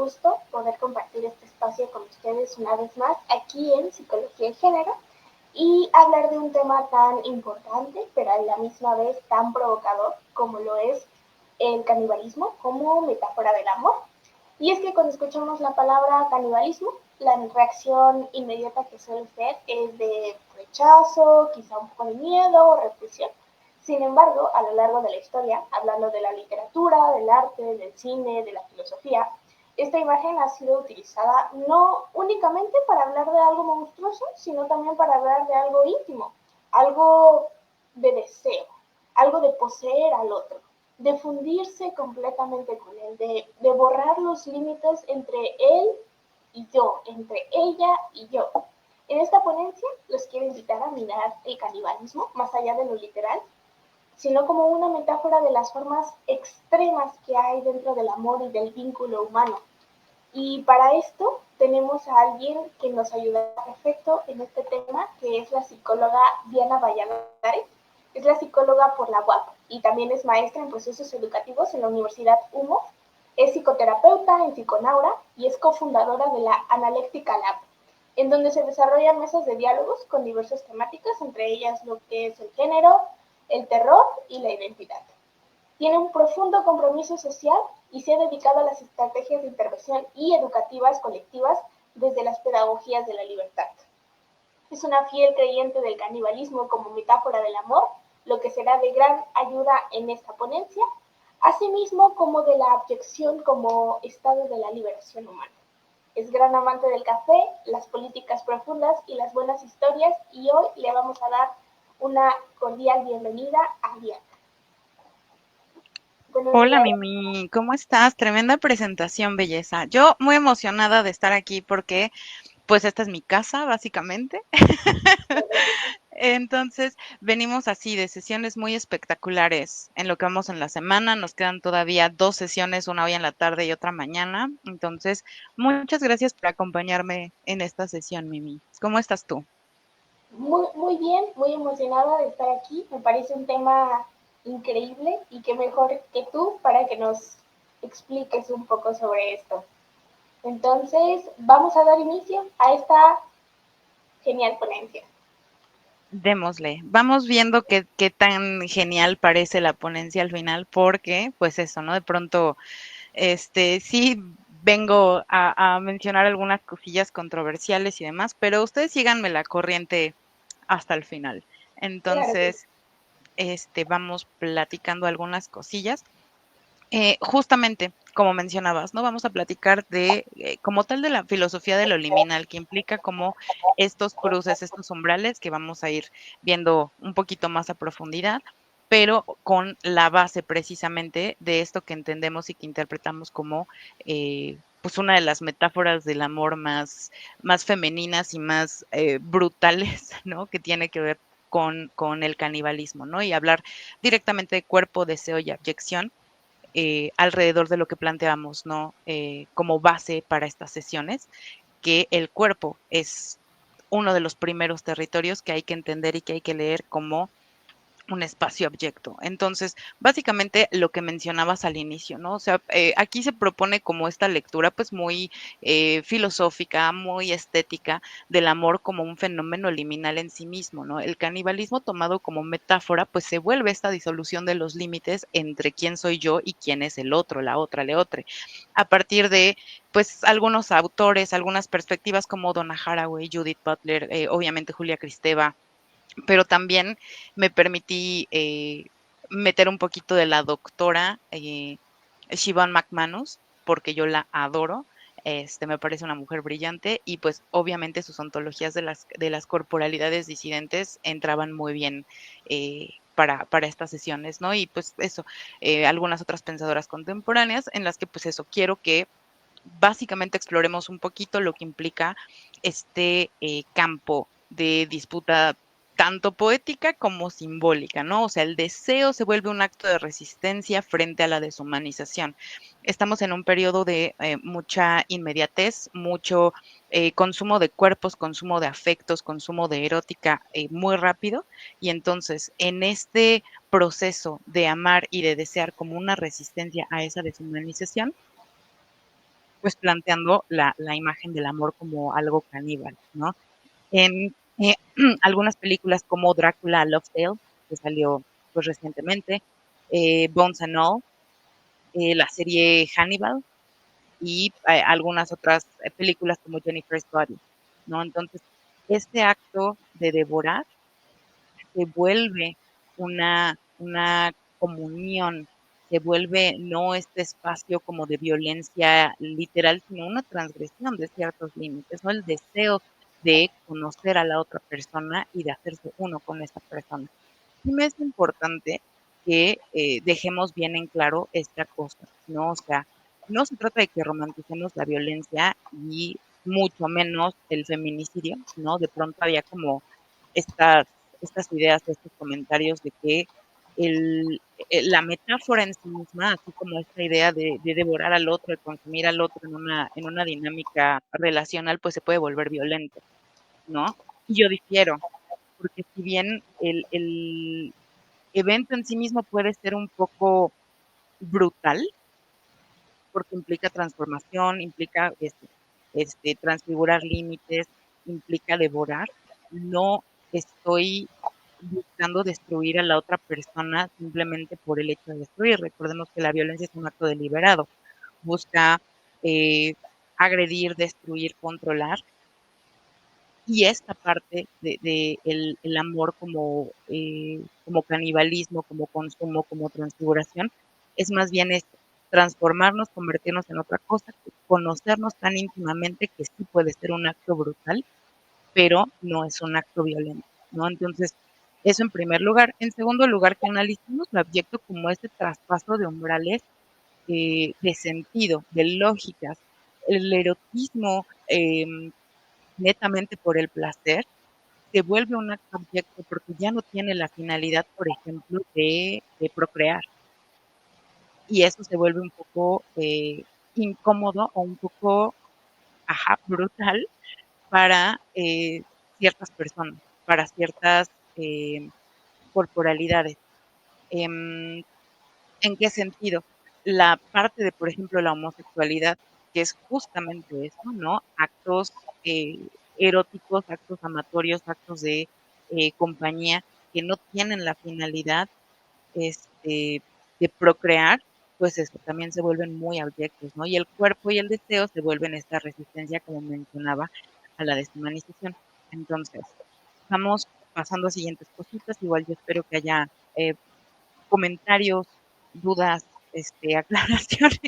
gusto poder compartir este espacio con ustedes una vez más aquí en Psicología y Género y hablar de un tema tan importante, pero a la misma vez tan provocador como lo es el canibalismo como metáfora del amor. Y es que cuando escuchamos la palabra canibalismo, la reacción inmediata que suele ser es de rechazo, quizá un poco de miedo o repulsión. Sin embargo, a lo largo de la historia, hablando de la literatura, del arte, del cine, de la filosofía, esta imagen ha sido utilizada no únicamente para hablar de algo monstruoso, sino también para hablar de algo íntimo, algo de deseo, algo de poseer al otro, de fundirse completamente con él, de borrar los límites entre él y yo, entre ella y yo. En esta ponencia los quiero invitar a mirar el canibalismo más allá de lo literal, sino como una metáfora de las formas extremas que hay dentro del amor y del vínculo humano. Y para esto tenemos a alguien que nos ayudará perfecto en este tema, que es la psicóloga Diana Valladares. Es la psicóloga por la UAP y también es maestra en procesos educativos en la Universidad UMO. Es psicoterapeuta en Psiconaura y es cofundadora de la Analéctica Lab, en donde se desarrollan mesas de diálogos con diversas temáticas, entre ellas lo que es el género, el terror y la identidad. Tiene un profundo compromiso social y se ha dedicado a las estrategias de intervención y educativas colectivas desde las pedagogías de la libertad. Es una fiel creyente del canibalismo como metáfora del amor, lo que será de gran ayuda en esta ponencia, asimismo como de la abyección como estado de la liberación humana. Es gran amante del café, las políticas profundas y las buenas historias, y hoy le vamos a dar una cordial bienvenida a Diana. Buenos Hola días. Mimi, ¿cómo estás? Tremenda presentación, belleza. Yo muy emocionada de estar aquí porque pues esta es mi casa, básicamente. Entonces, venimos así de sesiones muy espectaculares en lo que vamos en la semana. Nos quedan todavía dos sesiones, una hoy en la tarde y otra mañana. Entonces, muchas gracias por acompañarme en esta sesión, Mimi. ¿Cómo estás tú? Muy bien, muy emocionada de estar aquí. Me parece un tema increíble y qué mejor que tú para que nos expliques un poco sobre esto. Entonces, vamos a dar inicio a esta genial ponencia. Démosle. Vamos viendo qué tan genial parece la ponencia al final, porque, pues eso, ¿no? De pronto sí vengo a mencionar algunas cosillas controversiales y demás, pero ustedes síganme la corriente hasta el final. Claro que Entonces, vamos platicando algunas cosillas. Justamente, como mencionabas, ¿no? Vamos a platicar de, como tal, de la filosofía de lo liminal, que implica como estos cruces, estos umbrales que vamos a ir viendo un poquito más a profundidad, pero con la base precisamente de esto que entendemos y que interpretamos como, pues, una de las metáforas del amor más femeninas y más brutales, ¿no? Que tiene que ver con el canibalismo, ¿no? Y hablar directamente de cuerpo, deseo y abyección alrededor de lo que planteamos, ¿no? Como base para estas sesiones, que el cuerpo es uno de los primeros territorios que hay que entender y que hay que leer como un espacio abyecto. Entonces, básicamente lo que mencionabas al inicio, ¿no? O sea, aquí se propone como esta lectura pues muy filosófica, muy estética del amor como un fenómeno liminal en sí mismo, ¿no? El canibalismo tomado como metáfora pues se vuelve esta disolución de los límites entre quién soy yo y quién es el otro, la otra, le otro. A partir de pues algunos autores, algunas perspectivas como Donna Haraway, Judith Butler, obviamente Julia Kristeva, pero también me permití meter un poquito de la doctora Siobhan McManus, porque yo la adoro. Me parece una mujer brillante y pues obviamente sus ontologías de las corporalidades disidentes entraban muy bien para estas sesiones, ¿no? Y pues eso, algunas otras pensadoras contemporáneas en las que pues eso, quiero que básicamente exploremos un poquito lo que implica este campo de disputa tanto poética como simbólica, ¿no? O sea, el deseo se vuelve un acto de resistencia frente a la deshumanización. Estamos en un periodo de mucha inmediatez, mucho consumo de cuerpos, consumo de afectos, consumo de erótica muy rápido, y entonces en este proceso de amar y de desear como una resistencia a esa deshumanización, pues planteando la imagen del amor como algo caníbal, ¿no? En algunas películas como Drácula, Love Tale, que salió pues recientemente, Bones and All, la serie Hannibal y algunas otras películas como Jennifer's Body, ¿no? Entonces, este acto de devorar se vuelve una comunión, se vuelve no este espacio como de violencia literal, sino una transgresión de ciertos límites, ¿no? El deseo de conocer a la otra persona y de hacerse uno con esa persona. Sí me es importante que dejemos bien en claro esta cosa, ¿no? O sea, no se trata de que romanticemos la violencia y mucho menos el feminicidio, ¿no? De pronto había como estas, estas ideas, estos comentarios de que la metáfora en sí misma, así como esta idea de devorar al otro, de consumir al otro en una dinámica relacional, pues se puede volver violento, ¿no? Y yo difiero, porque si bien el evento en sí mismo puede ser un poco brutal, porque implica transformación, implica transfigurar límites, implica devorar. No estoy buscando destruir a la otra persona simplemente por el hecho de destruir. Recordemos que la violencia es un acto deliberado. Busca eh, agredir, destruir, controlar. Y esta parte de el amor como, como canibalismo, como consumo, como transfiguración, es más bien esto, transformarnos, convertirnos en otra cosa, conocernos tan íntimamente que sí puede ser un acto brutal, pero no es un acto violento, ¿no? Entonces, eso en primer lugar. En segundo lugar, que analicemos el abyecto como este traspaso de umbrales de sentido, de lógicas. El erotismo netamente por el placer se vuelve un acto abyecto porque ya no tiene la finalidad, por ejemplo, de procrear. Y eso se vuelve un poco incómodo o un poco, ajá, brutal para ciertas personas, para ciertas corporalidades. Em, ¿En qué sentido? La parte de, por ejemplo, la homosexualidad, que es justamente eso, ¿no? Actos eróticos, actos amatorios, actos de compañía que no tienen la finalidad de procrear, pues eso también se vuelven muy abyectos, ¿no? Y el cuerpo y el deseo se vuelven esta resistencia, como mencionaba, a la deshumanización. Entonces, vamos pasando a siguientes cositas. Igual yo espero que haya eh, comentarios, dudas, aclaraciones,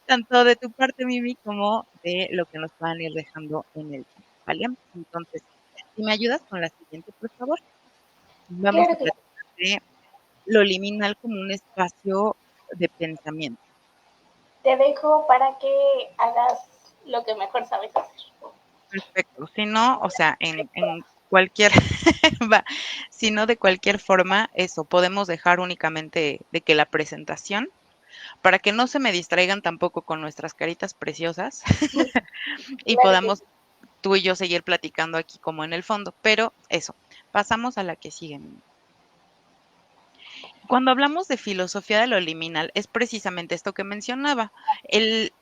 tanto de tu parte, Mimi, como de lo que nos puedan ir dejando en el chat, ¿vale? Entonces, si me ayudas con la siguiente, por favor. Vamos a Claro que sí. platicar de lo liminal como un espacio de pensamiento. Te dejo para que hagas lo que mejor sabes hacer. Perfecto. Si no, o sea, en cualquier, va, si no de cualquier forma, eso, podemos dejar únicamente de que la presentación, para que no se me distraigan tampoco con nuestras caritas preciosas y Claro que podamos sí. tú y yo seguir platicando aquí como en el fondo. Pero eso, pasamos a la que sigue. Mimi. Cuando hablamos de filosofía de lo liminal, es precisamente esto que mencionaba.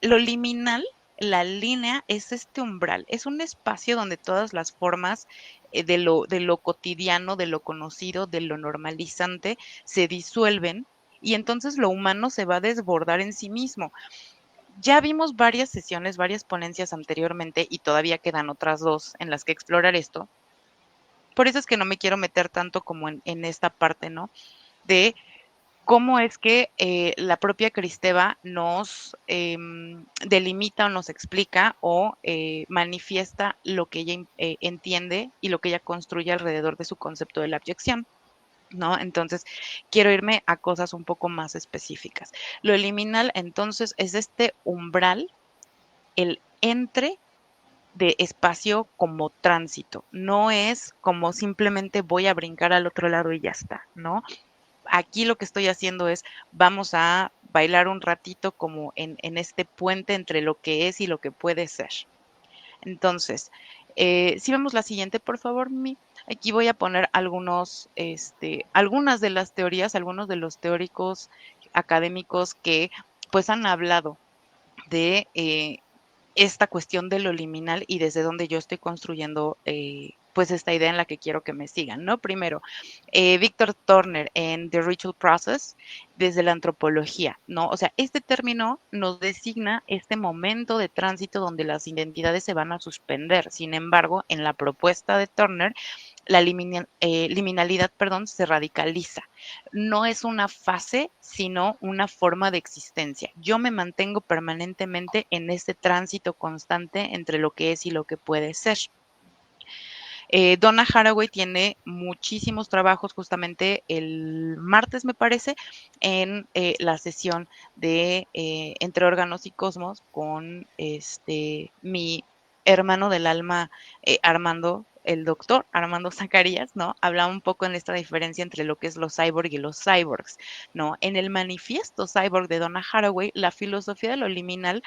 Lo liminal, la línea, es este umbral, es un espacio donde todas las formas de lo cotidiano, de lo conocido, de lo normalizante, se disuelven y entonces lo humano se va a desbordar en sí mismo. Ya vimos varias sesiones, varias ponencias anteriormente y todavía quedan otras dos en las que explorar esto. Por eso es que no me quiero meter tanto como en esta parte, ¿no? De cómo es que la propia Cristeva nos delimita o nos explica o manifiesta lo que ella entiende y lo que ella construye alrededor de su concepto de la abyección. ¿No? Entonces, quiero irme a cosas un poco más específicas. Lo liminal, entonces, es este umbral, el entre de espacio como tránsito. No es como simplemente voy a brincar al otro lado y ya está, ¿no? Aquí lo que estoy haciendo es, vamos a bailar un ratito como en este puente entre lo que es y lo que puede ser. Entonces, si vemos la siguiente, por favor, Mimi. Aquí voy a poner algunas de las teorías, algunos de los teóricos académicos que pues han hablado de esta cuestión de lo liminal y desde donde yo estoy construyendo pues esta idea en la que quiero que me sigan, ¿no? Primero, Víctor Turner en The Ritual Process, desde la antropología, ¿no? O sea, este término nos designa este momento de tránsito donde las identidades se van a suspender. Sin embargo, en la propuesta de Turner, la liminalidad, perdón, se radicaliza. No es una fase, sino una forma de existencia. Yo me mantengo permanentemente en este tránsito constante entre lo que es y lo que puede ser. Donna Haraway tiene muchísimos trabajos, justamente el martes me parece, en la sesión de Entre órganos y cosmos con mi hermano del alma, Armando, el doctor Armando Zacarías, ¿no? Hablaba un poco en esta diferencia entre lo que es los cyborg y los cyborgs, ¿no? En el manifiesto cyborg de Donna Haraway, la filosofía de lo liminal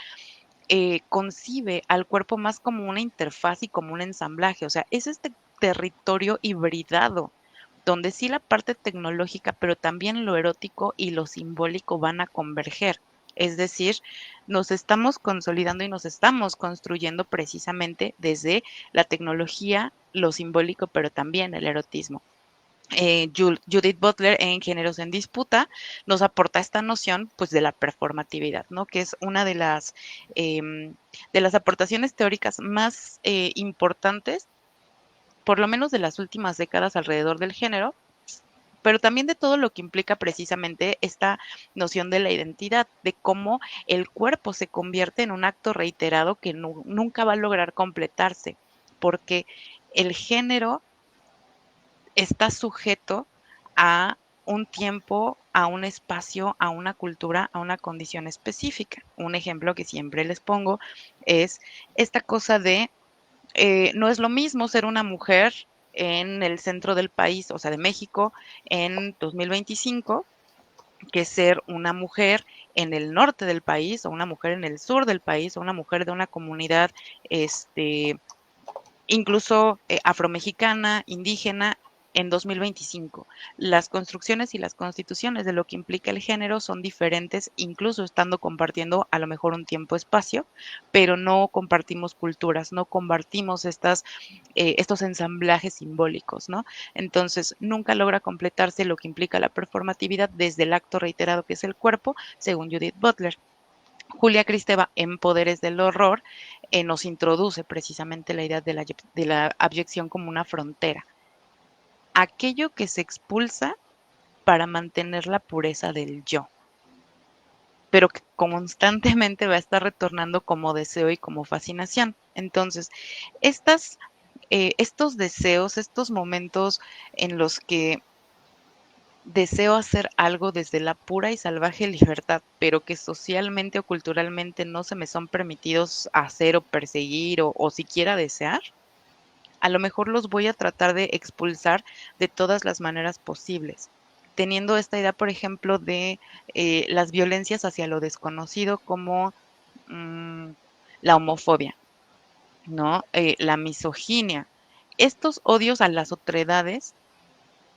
concibe al cuerpo más como una interfaz y como un ensamblaje, o sea, es este territorio hibridado, donde sí la parte tecnológica, pero también lo erótico y lo simbólico van a converger. Es decir, nos estamos consolidando y nos estamos construyendo precisamente desde la tecnología, lo simbólico, pero también el erotismo. Judith Butler en Géneros en Disputa nos aporta esta noción pues de la performatividad, ¿no? Que es una de las aportaciones teóricas más importantes, por lo menos de las últimas décadas alrededor del género, pero también de todo lo que implica precisamente esta noción de la identidad, de cómo el cuerpo se convierte en un acto reiterado que nunca va a lograr completarse, porque el género está sujeto a un tiempo, a un espacio, a una cultura, a una condición específica. Un ejemplo que siempre les pongo es esta cosa de, no es lo mismo ser una mujer en el centro del país, o sea, de México, en 2025, que ser una mujer en el norte del país, o una mujer en el sur del país, o una mujer de una comunidad, este, incluso afromexicana, indígena, en 2025. Las construcciones y las constituciones de lo que implica el género son diferentes, incluso estando compartiendo a lo mejor un tiempo-espacio, pero no compartimos culturas, no compartimos estos ensamblajes simbólicos, ¿no? Entonces, nunca logra completarse lo que implica la performatividad desde el acto reiterado que es el cuerpo, según Judith Butler. Julia Kristeva en Poderes del Horror nos introduce precisamente la idea de la abyección como una frontera, aquello que se expulsa para mantener la pureza del yo, pero que constantemente va a estar retornando como deseo y como fascinación. Entonces, estas, estos deseos, estos momentos en los que deseo hacer algo desde la pura y salvaje libertad, pero que socialmente o culturalmente no se me son permitidos hacer o perseguir o siquiera desear, a lo mejor los voy a tratar de expulsar de todas las maneras posibles. Teniendo esta idea, por ejemplo, de las violencias hacia lo desconocido como mm, la homofobia, ¿no? La misoginia. Estos odios a las otredades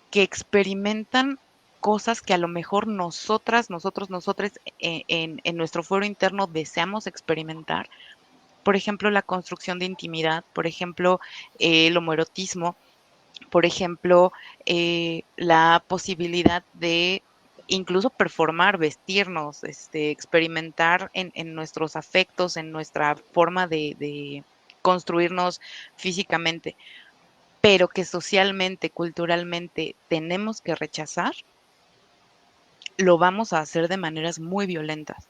que experimentan cosas que a lo mejor nosotras, nosotros, nosotres en nuestro fuero interno deseamos experimentar. Por ejemplo, la construcción de intimidad, por ejemplo, el homoerotismo, por ejemplo, la posibilidad de incluso performar, vestirnos, experimentar en nuestros afectos, en nuestra forma de construirnos físicamente, pero que socialmente, culturalmente tenemos que rechazar, lo vamos a hacer de maneras muy violentas,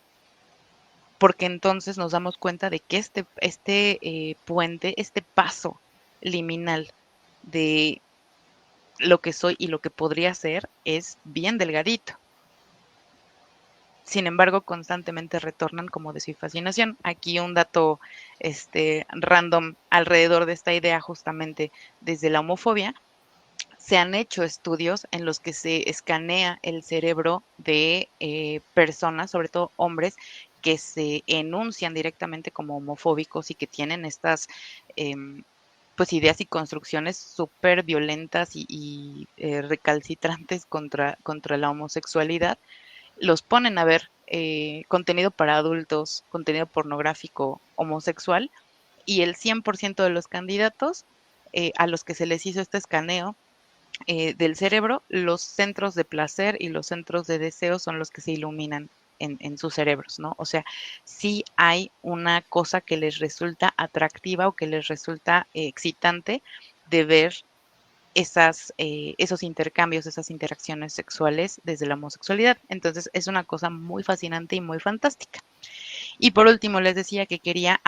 porque entonces nos damos cuenta de que este puente, este paso liminal de lo que soy y lo que podría ser es bien delgadito. Sin embargo, constantemente retornan como de su fascinación. Aquí un dato random alrededor de esta idea justamente desde la homofobia. Se han hecho estudios en los que se escanea el cerebro de personas, sobre todo hombres, que se enuncian directamente como homofóbicos y que tienen estas pues ideas y construcciones súper violentas y recalcitrantes contra la homosexualidad, los ponen a ver contenido para adultos, contenido pornográfico, homosexual, y el 100% de los candidatos a los que se les hizo este escaneo del cerebro, los centros de placer y los centros de deseo son los que se iluminan en sus cerebros, ¿no? O sea, sí hay una cosa que les resulta atractiva o que les resulta excitante de ver esos intercambios, esas interacciones sexuales desde la homosexualidad. Entonces es una cosa muy fascinante y muy fantástica. Y por último, les decía que quería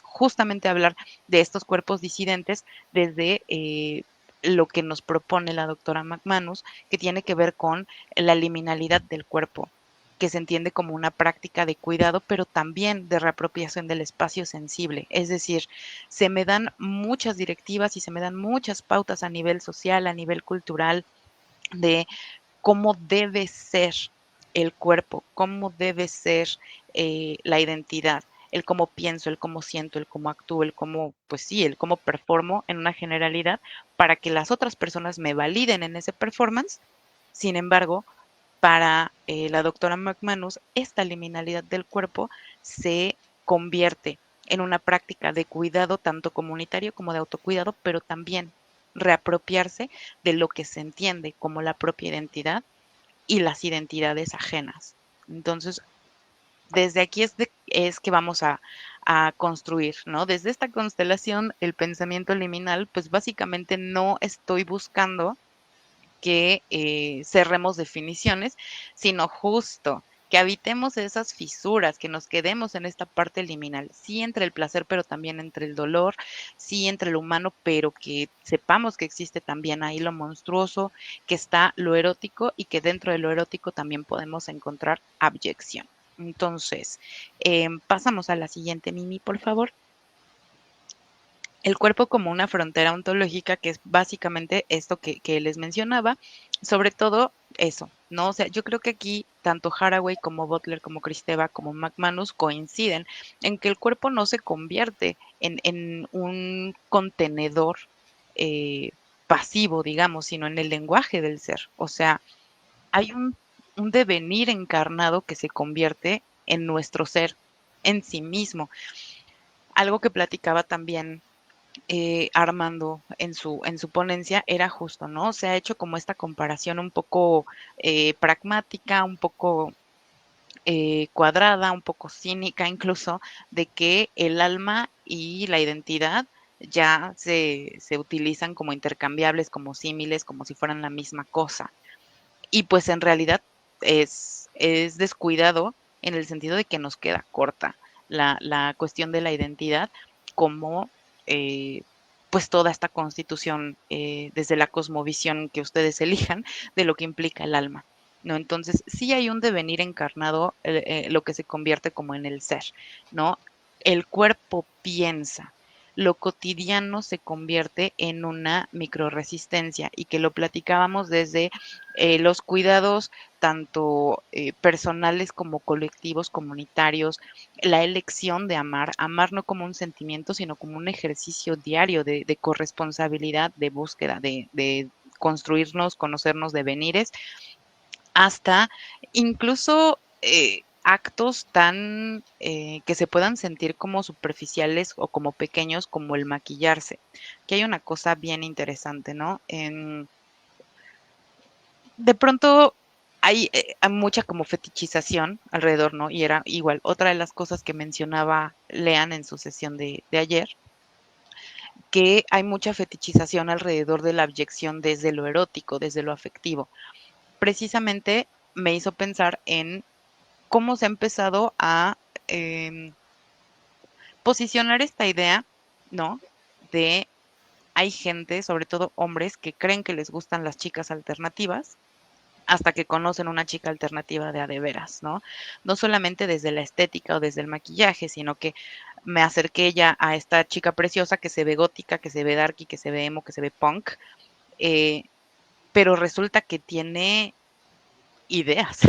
justamente hablar de estos cuerpos disidentes desde lo que nos propone la doctora McManus, que tiene que ver con la liminalidad del cuerpo, que se entiende como una práctica de cuidado, pero también de reapropiación del espacio sensible. Es decir, se me dan muchas directivas y se me dan muchas pautas a nivel social, a nivel cultural, de cómo debe ser el cuerpo, cómo debe ser la identidad, el cómo pienso, el cómo siento, el cómo actúo, el cómo, pues sí, el cómo performo en una generalidad para que las otras personas me validen en ese performance. Sin embargo, para la doctora McManus, esta liminalidad del cuerpo se convierte en una práctica de cuidado tanto comunitario como de autocuidado, pero también reapropiarse de lo que se entiende como la propia identidad y las identidades ajenas. Entonces, desde aquí es que vamos a construir, ¿no? Desde esta constelación, el pensamiento liminal, pues básicamente no estoy buscando que cerremos definiciones, sino justo que habitemos esas fisuras, que nos quedemos en esta parte liminal, sí entre el placer, pero también entre el dolor, sí entre lo humano, pero que sepamos que existe también ahí lo monstruoso, que está lo erótico y que dentro de lo erótico también podemos encontrar abyección. Entonces, pasamos a la siguiente, Mimi, por favor. El cuerpo como una frontera ontológica, que es básicamente esto que les mencionaba, sobre todo eso, ¿no? O sea, yo creo que aquí tanto Haraway como Butler, como Kristeva, como McManus coinciden en que el cuerpo no se convierte en un contenedor eh, pasivo, digamos, sino en el lenguaje del ser. O sea, hay un devenir encarnado que se convierte en nuestro ser en sí mismo. Algo que platicaba también Armando en su ponencia era justo, ¿no? Se ha hecho como esta comparación un poco pragmática, un poco cuadrada, un poco cínica incluso, de que el alma y la identidad ya se utilizan como intercambiables, como símiles, como si fueran la misma cosa. Y pues en realidad es descuidado en el sentido de que nos queda corta la cuestión de la identidad como eh, pues toda esta constitución desde la cosmovisión que ustedes elijan de lo que implica el alma. ¿No? Entonces, sí hay un devenir encarnado, lo que se convierte como en el ser, ¿no? El cuerpo piensa, lo cotidiano se convierte en una microresistencia y que lo platicábamos desde los cuidados tanto personales como colectivos, comunitarios, la elección de amar, amar no como un sentimiento, sino como un ejercicio diario de corresponsabilidad, de búsqueda, de construirnos, conocernos, devenires, hasta incluso actos tan que se puedan sentir como superficiales o como pequeños como el maquillarse, que hay una cosa bien interesante, ¿no? De pronto hay mucha como fetichización alrededor, ¿no? Y era igual, otra de las cosas que mencionaba Lean en su sesión de ayer, que hay mucha fetichización alrededor de la abyección desde lo erótico, desde lo afectivo. Precisamente me hizo pensar en cómo se ha empezado a eh, posicionar esta idea, ¿no? De hay gente, sobre todo hombres, que creen que les gustan las chicas alternativas hasta que conocen una chica alternativa de a de veras, ¿no? No solamente desde la estética o desde el maquillaje, sino que me acerqué ya a esta chica preciosa que se ve gótica, que se ve darky, que se ve emo, que se ve punk, eh, pero resulta que tiene ideas.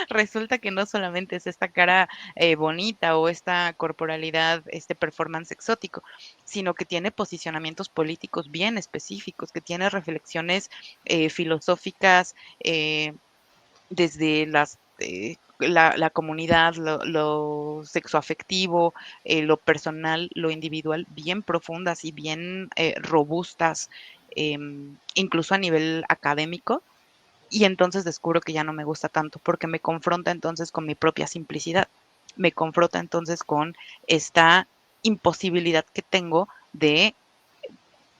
Resulta que no solamente es esta cara bonita o esta corporalidad, este performance exótico, sino que tiene posicionamientos políticos bien específicos, que tiene reflexiones filosóficas, desde las la comunidad, lo sexoafectivo, lo personal, lo individual, bien profundas y bien robustas, incluso a nivel académico, y entonces descubro que ya no me gusta tanto porque me confronta entonces con mi propia simplicidad, me confronta entonces con esta imposibilidad que tengo de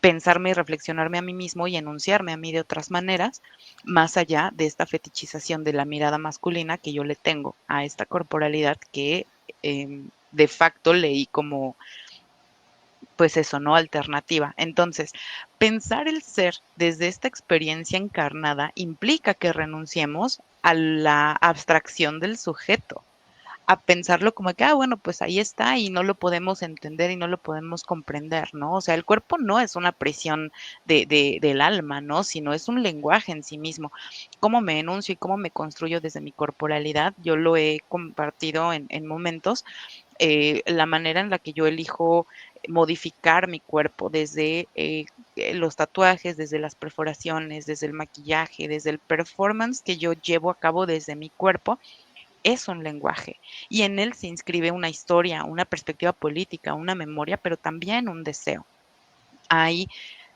pensarme y reflexionarme a mí mismo y enunciarme a mí de otras maneras, más allá de esta fetichización de la mirada masculina que yo le tengo a esta corporalidad que de facto leí como, pues eso, ¿no? Alternativa. Entonces, pensar el ser desde esta experiencia encarnada implica que renunciemos a la abstracción del sujeto, a pensarlo como que, bueno, pues ahí está y no lo podemos entender y no lo podemos comprender, ¿no? O sea, el cuerpo no es una prisión del alma, ¿no? Sino es un lenguaje en sí mismo. Cómo me enuncio y cómo me construyo desde mi corporalidad, yo lo he compartido en momentos, la manera en la que yo elijo modificar mi cuerpo, desde los tatuajes, desde las perforaciones, desde el maquillaje, desde el performance que yo llevo a cabo desde mi cuerpo, es un lenguaje y en él se inscribe una historia, una perspectiva política, una memoria, pero también un deseo. Hay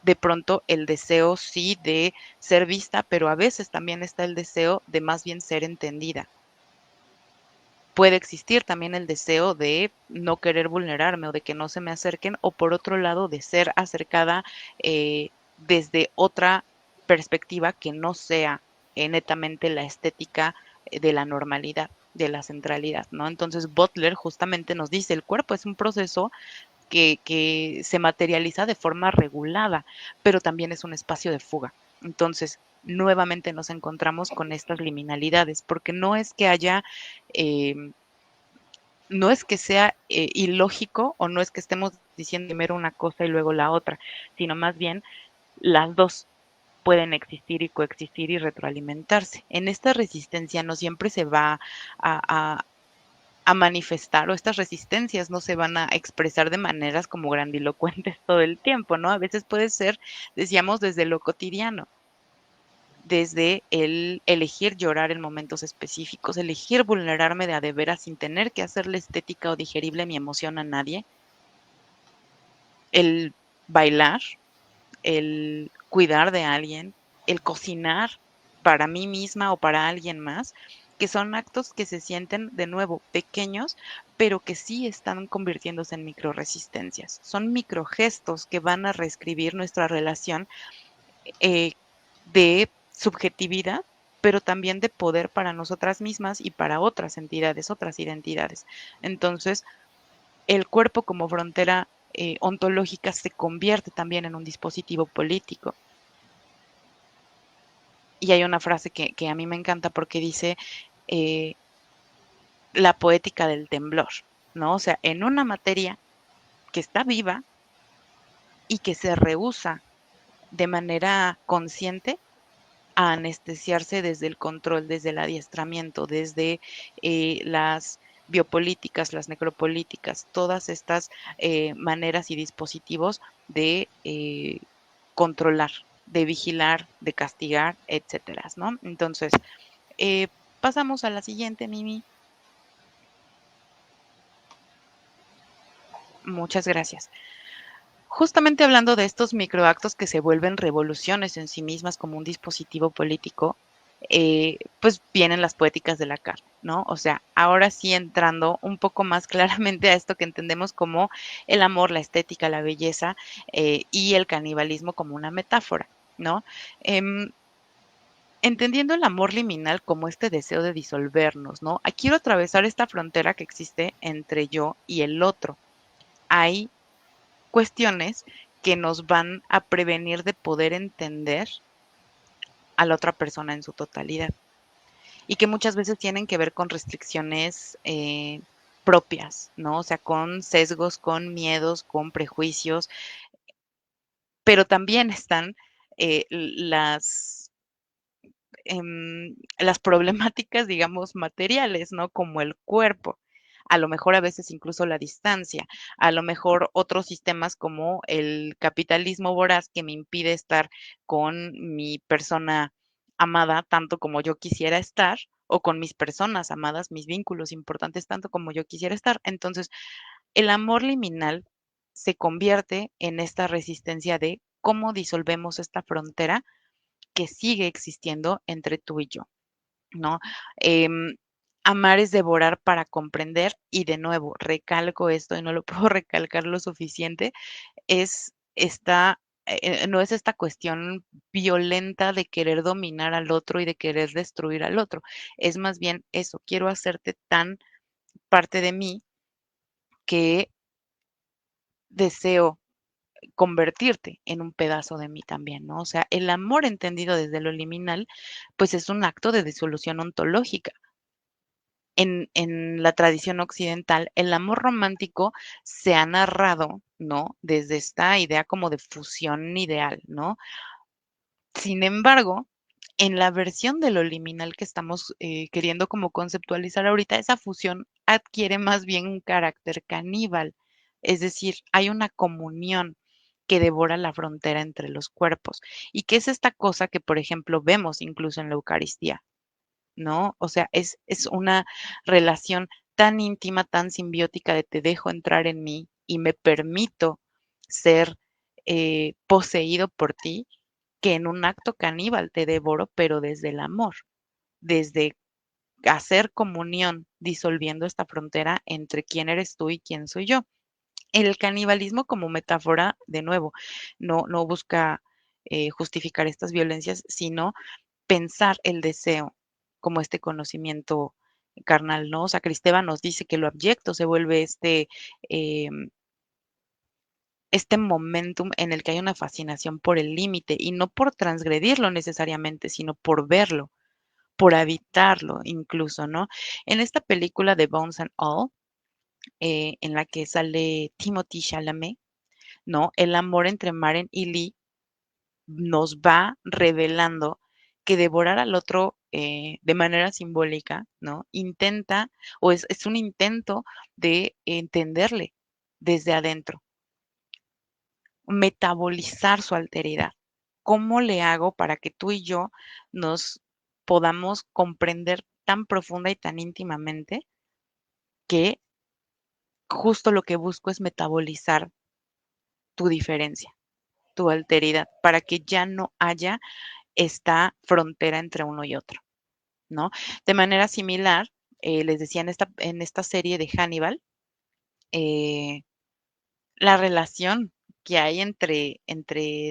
de pronto el deseo sí de ser vista, pero a veces también está el deseo de más bien ser entendida. Puede existir también el deseo de no querer vulnerarme o de que no se me acerquen, o por otro lado, de ser acercada desde otra perspectiva que no sea netamente la estética de la normalidad, de la centralidad, ¿no? Entonces Butler justamente nos dice, el cuerpo es un proceso que se materializa de forma regulada, pero también es un espacio de fuga. Entonces, nuevamente nos encontramos con estas liminalidades, porque no es que haya eh, no es que sea ilógico o no es que estemos diciendo primero una cosa y luego la otra, sino más bien las dos pueden existir y coexistir y retroalimentarse. En esta resistencia no siempre se va a, a manifestar, o estas resistencias no se van a expresar de maneras como grandilocuentes todo el tiempo, ¿no? A veces puede ser, decíamos, desde lo cotidiano, desde el elegir llorar en momentos específicos, elegir vulnerarme de veras sin tener que hacerle estética o digerible mi emoción a nadie, el bailar, el cuidar de alguien, el cocinar para mí misma o para alguien más, que son actos que se sienten de nuevo pequeños, pero que sí están convirtiéndose en microresistencias. Son microgestos que van a reescribir nuestra relación eh, de subjetividad, pero también de poder para nosotras mismas y para otras entidades, otras identidades. Entonces, el cuerpo como frontera ontológica se convierte también en un dispositivo político. Y hay una frase que a mí me encanta porque dice eh, la poética del temblor, ¿no? O sea, en una materia que está viva y que se rehúsa de manera consciente a anestesiarse desde el control, desde el adiestramiento, desde las biopolíticas, las necropolíticas, todas estas maneras y dispositivos de controlar, de vigilar, de castigar, etcétera, ¿no? Entonces, eh, pasamos a la siguiente, Mimi. Muchas gracias. Justamente hablando de estos microactos que se vuelven revoluciones en sí mismas como un dispositivo político, pues vienen las poéticas de la carne, ¿no? O sea, ahora sí entrando un poco más claramente a esto que entendemos como el amor, la estética, la belleza y el canibalismo como una metáfora, ¿no? Em, entendiendo el amor liminal como este deseo de disolvernos, ¿no? Quiero atravesar esta frontera que existe entre yo y el otro. Hay cuestiones que nos van a prevenir de poder entender a la otra persona en su totalidad y que muchas veces tienen que ver con restricciones propias, ¿no? O sea, con sesgos, con miedos, con prejuicios, pero también están las problemáticas, digamos, materiales, ¿no? Como el cuerpo, a lo mejor a veces incluso la distancia, a lo mejor otros sistemas como el capitalismo voraz que me impide estar con mi persona amada tanto como yo quisiera estar, o con mis personas amadas, mis vínculos importantes, tanto como yo quisiera estar. Entonces, el amor liminal se convierte en esta resistencia de cómo disolvemos esta frontera que sigue existiendo entre tú y yo, ¿no? Em, Amar es devorar para comprender y de nuevo, recalco esto y no lo puedo recalcar lo suficiente, es esta, no es esta cuestión violenta de querer dominar al otro y de querer destruir al otro. Es más bien eso, quiero hacerte tan parte de mí que deseo convertirte en un pedazo de mí también, ¿no? O sea, el amor entendido desde lo liminal, pues es un acto de disolución ontológica. En la tradición occidental, el amor romántico se ha narrado, ¿no? Desde esta idea como de fusión ideal, ¿no? Sin embargo, en la versión de lo liminal que estamos queriendo como conceptualizar ahorita, esa fusión adquiere más bien un carácter caníbal, es decir, hay una comunión que devora la frontera entre los cuerpos y que es esta cosa que, por ejemplo, vemos incluso en la Eucaristía, ¿no? O sea, es una relación tan íntima, tan simbiótica de te dejo entrar en mí y me permito ser poseído por ti, que en un acto caníbal te devoro, pero desde el amor, desde hacer comunión, disolviendo esta frontera entre quién eres tú y quién soy yo. El canibalismo como metáfora, de nuevo, no busca justificar estas violencias, sino pensar el deseo como este conocimiento carnal, ¿no? O sea, Cristeva nos dice que lo abyecto se vuelve este momentum en el que hay una fascinación por el límite y no por transgredirlo necesariamente, sino por verlo, por habitarlo incluso, ¿no? En esta película de Bones and All, en la que sale Timothy Chalamet, ¿no? El amor entre Maren y Lee nos va revelando que devorar al otro de manera simbólica, ¿no? Intenta, o es un intento de entenderle desde adentro, metabolizar su alteridad. ¿Cómo le hago para que tú y yo nos podamos comprender tan profunda y tan íntimamente que justo lo que busco es metabolizar tu diferencia, tu alteridad, para que ya no haya esta frontera entre uno y otro, ¿no? De manera similar, les decía en esta serie de Hannibal, eh, la relación que hay entre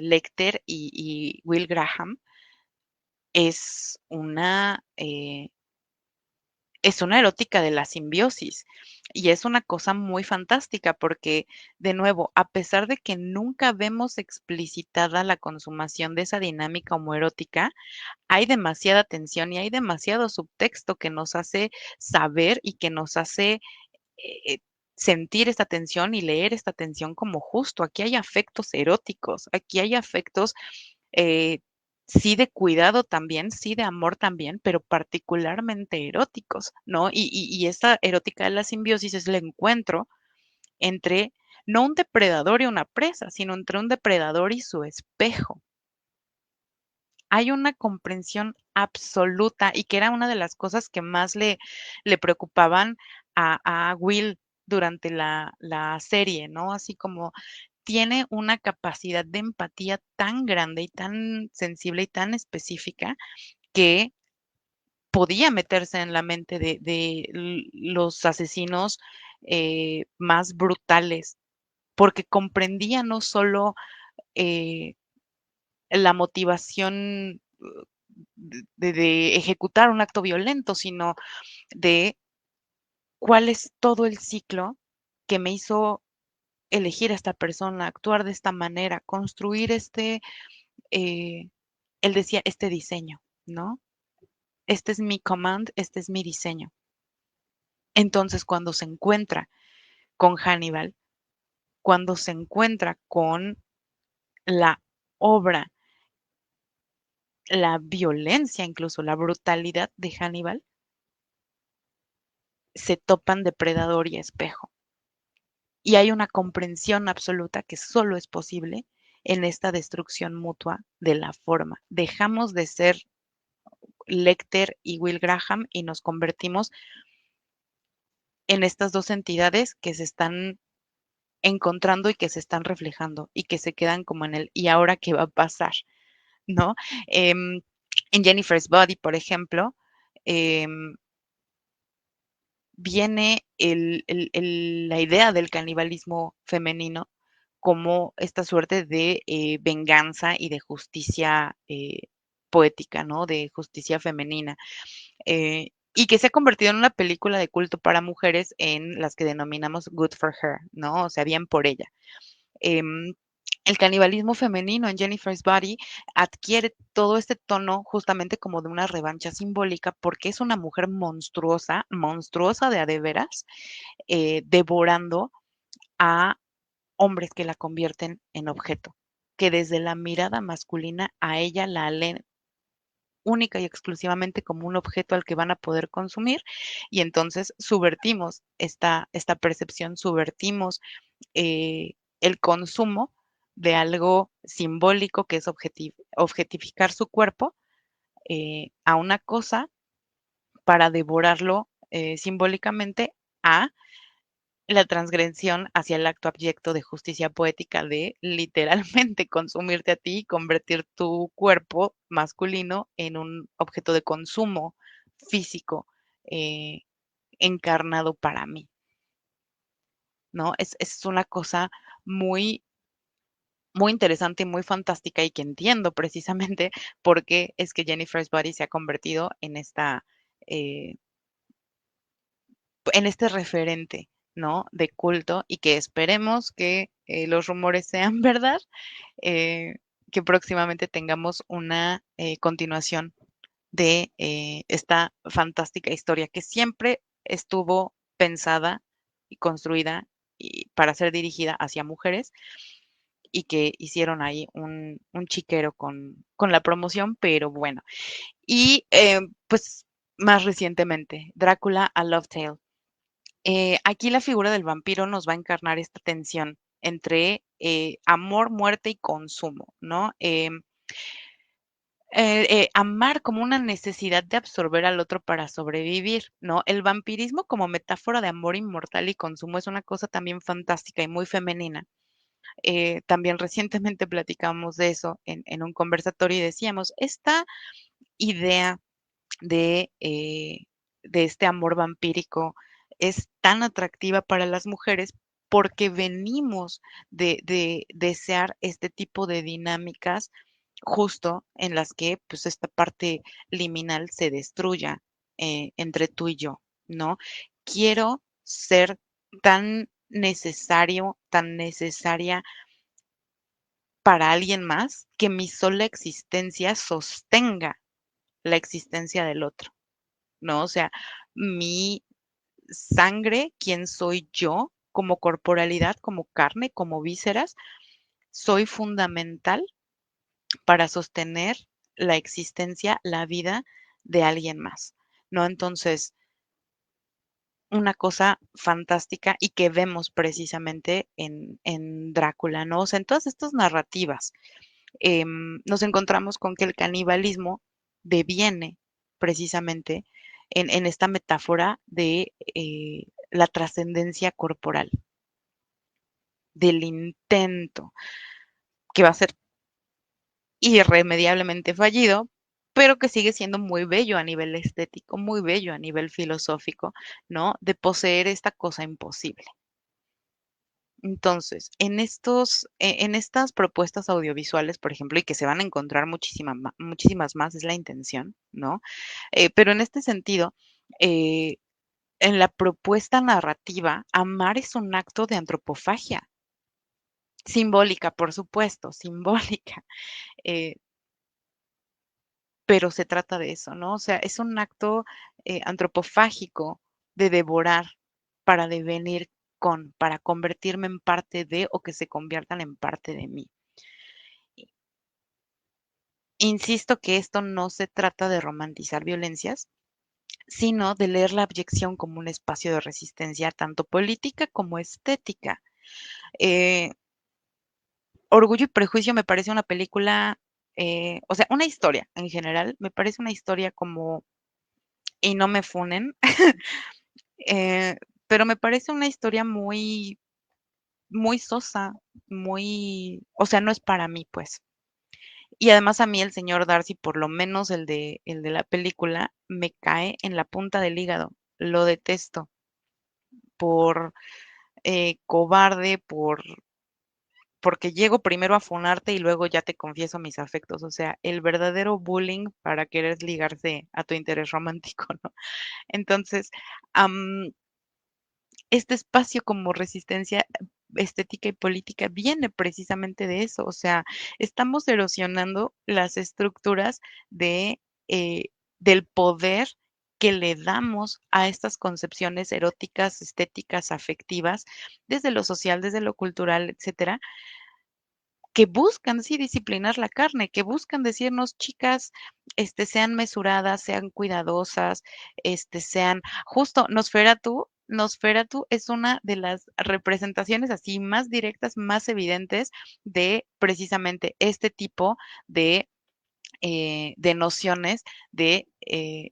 Lecter y Will Graham es es una erótica de la simbiosis y es una cosa muy fantástica porque, de nuevo, a pesar de que nunca vemos explicitada la consumación de esa dinámica homoerótica, hay demasiada tensión y hay demasiado subtexto que nos hace saber y que nos hace eh, sentir esta tensión y leer esta tensión como justo. Aquí hay afectos eróticos, aquí hay afectos, eh, sí de cuidado también, sí de amor también, pero particularmente eróticos, ¿no? Y esta erótica de la simbiosis es el encuentro entre no un depredador y una presa, sino entre un depredador y su espejo. Hay una comprensión absoluta y que era una de las cosas que más le preocupaban a Will durante la serie, ¿no? Así como tiene una capacidad de empatía tan grande y tan sensible y tan específica que podía meterse en la mente de los asesinos más brutales, porque comprendía no solo eh, la motivación de ejecutar un acto violento, sino de cuál es todo el ciclo que me hizo elegir a esta persona, actuar de esta manera, construir eh, él decía, este diseño, ¿no? Este es mi command, este es mi diseño. Entonces, cuando se encuentra con Hannibal, cuando se encuentra con la obra, la violencia, incluso la brutalidad de Hannibal, se topan depredador y espejo. Y hay una comprensión absoluta que solo es posible en esta destrucción mutua de la forma. Dejamos de ser Lecter y Will Graham y nos convertimos en estas dos entidades que se están encontrando y que se están reflejando y que se quedan como en el ¿y ahora qué va a pasar? ¿No? Em, en Jennifer's Body, por ejemplo, em, viene la idea del canibalismo femenino como esta suerte de venganza y de justicia poética, ¿no? De justicia femenina. Y que se ha convertido en una película de culto para mujeres en las que denominamos Good for Her, ¿no? O sea, bien por ella. Em, el canibalismo femenino en Jennifer's Body adquiere todo este tono justamente como de una revancha simbólica porque es una mujer monstruosa, monstruosa de a de veras, devorando a hombres que la convierten en objeto, que desde la mirada masculina a ella la leen única y exclusivamente como un objeto al que van a poder consumir y entonces subvertimos esta percepción, subvertimos el consumo de algo simbólico que es objetificar su cuerpo a una cosa para devorarlo simbólicamente a la transgresión hacia el acto abyecto de justicia poética de literalmente consumirte a ti y convertir tu cuerpo masculino en un objeto de consumo físico eh, encarnado para mí, ¿no? Es una cosa muy muy interesante y muy fantástica y que entiendo precisamente por qué es que Jennifer's Body se ha convertido eh, en este referente, ¿no? De culto y que esperemos que los rumores sean verdad, eh, que próximamente tengamos una continuación de esta fantástica historia que siempre estuvo pensada y construida y para ser dirigida hacia mujeres y que hicieron ahí un chiquero con la promoción, pero bueno. Y pues más recientemente, Drácula a Love Tale. Aquí la figura del vampiro nos va a encarnar esta tensión entre amor, muerte y consumo, ¿no? Amar como una necesidad de absorber al otro para sobrevivir, ¿no? El vampirismo como metáfora de amor inmortal y consumo es una cosa también fantástica y muy femenina. También recientemente platicamos de eso en un conversatorio y decíamos, esta idea de este amor vampírico es tan atractiva para las mujeres porque venimos de desear este tipo de dinámicas justo en las que pues esta parte liminal se destruya entre tú y yo, ¿no? Quiero ser tan necesario, tan necesaria para alguien más que mi sola existencia sostenga la existencia del otro, ¿no? O sea, mi sangre, quién soy yo como corporalidad, como carne, como vísceras, soy fundamental para sostener la existencia, la vida de alguien más, ¿no? Entonces, una cosa fantástica y que vemos precisamente en Drácula, ¿no? O sea, en todas estas narrativas nos encontramos con que el canibalismo deviene precisamente en esta metáfora de la trascendencia corporal, del intento, que va a ser irremediablemente fallido, pero que sigue siendo muy bello a nivel estético, muy bello a nivel filosófico, ¿no? De poseer esta cosa imposible. Entonces, en estas propuestas audiovisuales, por ejemplo, y que se van a encontrar muchísimas más, es la intención, ¿no? Pero en este sentido, eh, en la propuesta narrativa, amar es un acto de antropofagia, simbólica, por supuesto, simbólica, eh, pero se trata de eso, ¿no? O sea, es un acto antropofágico de devorar para devenir con, para convertirme en parte de o que se conviertan en parte de mí. Insisto que esto no se trata de romantizar violencias, sino de leer la abyección como un espacio de resistencia tanto política como estética. Eh, Orgullo y Prejuicio me parece una película o sea, una historia en general, me parece una historia como, y no me funen, eh, pero me parece una historia muy, muy sosa, muy, o sea, no es para mí, pues. Y además a mí el señor Darcy, por lo menos el de la película, me cae en la punta del hígado. Lo detesto por cobarde, porque llego primero a funarte y luego ya te confieso mis afectos. O sea, el verdadero bullying para querer ligarse a tu interés romántico, ¿no? Entonces, am, este espacio como resistencia estética y política viene precisamente de eso. O sea, estamos erosionando las estructuras de, eh, del poder que le damos a estas concepciones eróticas, estéticas, afectivas, desde lo social, desde lo cultural, etcétera, que buscan, sí, disciplinar la carne, que buscan decirnos, chicas, sean mesuradas, sean cuidadosas, sean justo Nosferatu es una de las representaciones así más directas, más evidentes de precisamente este tipo de nociones de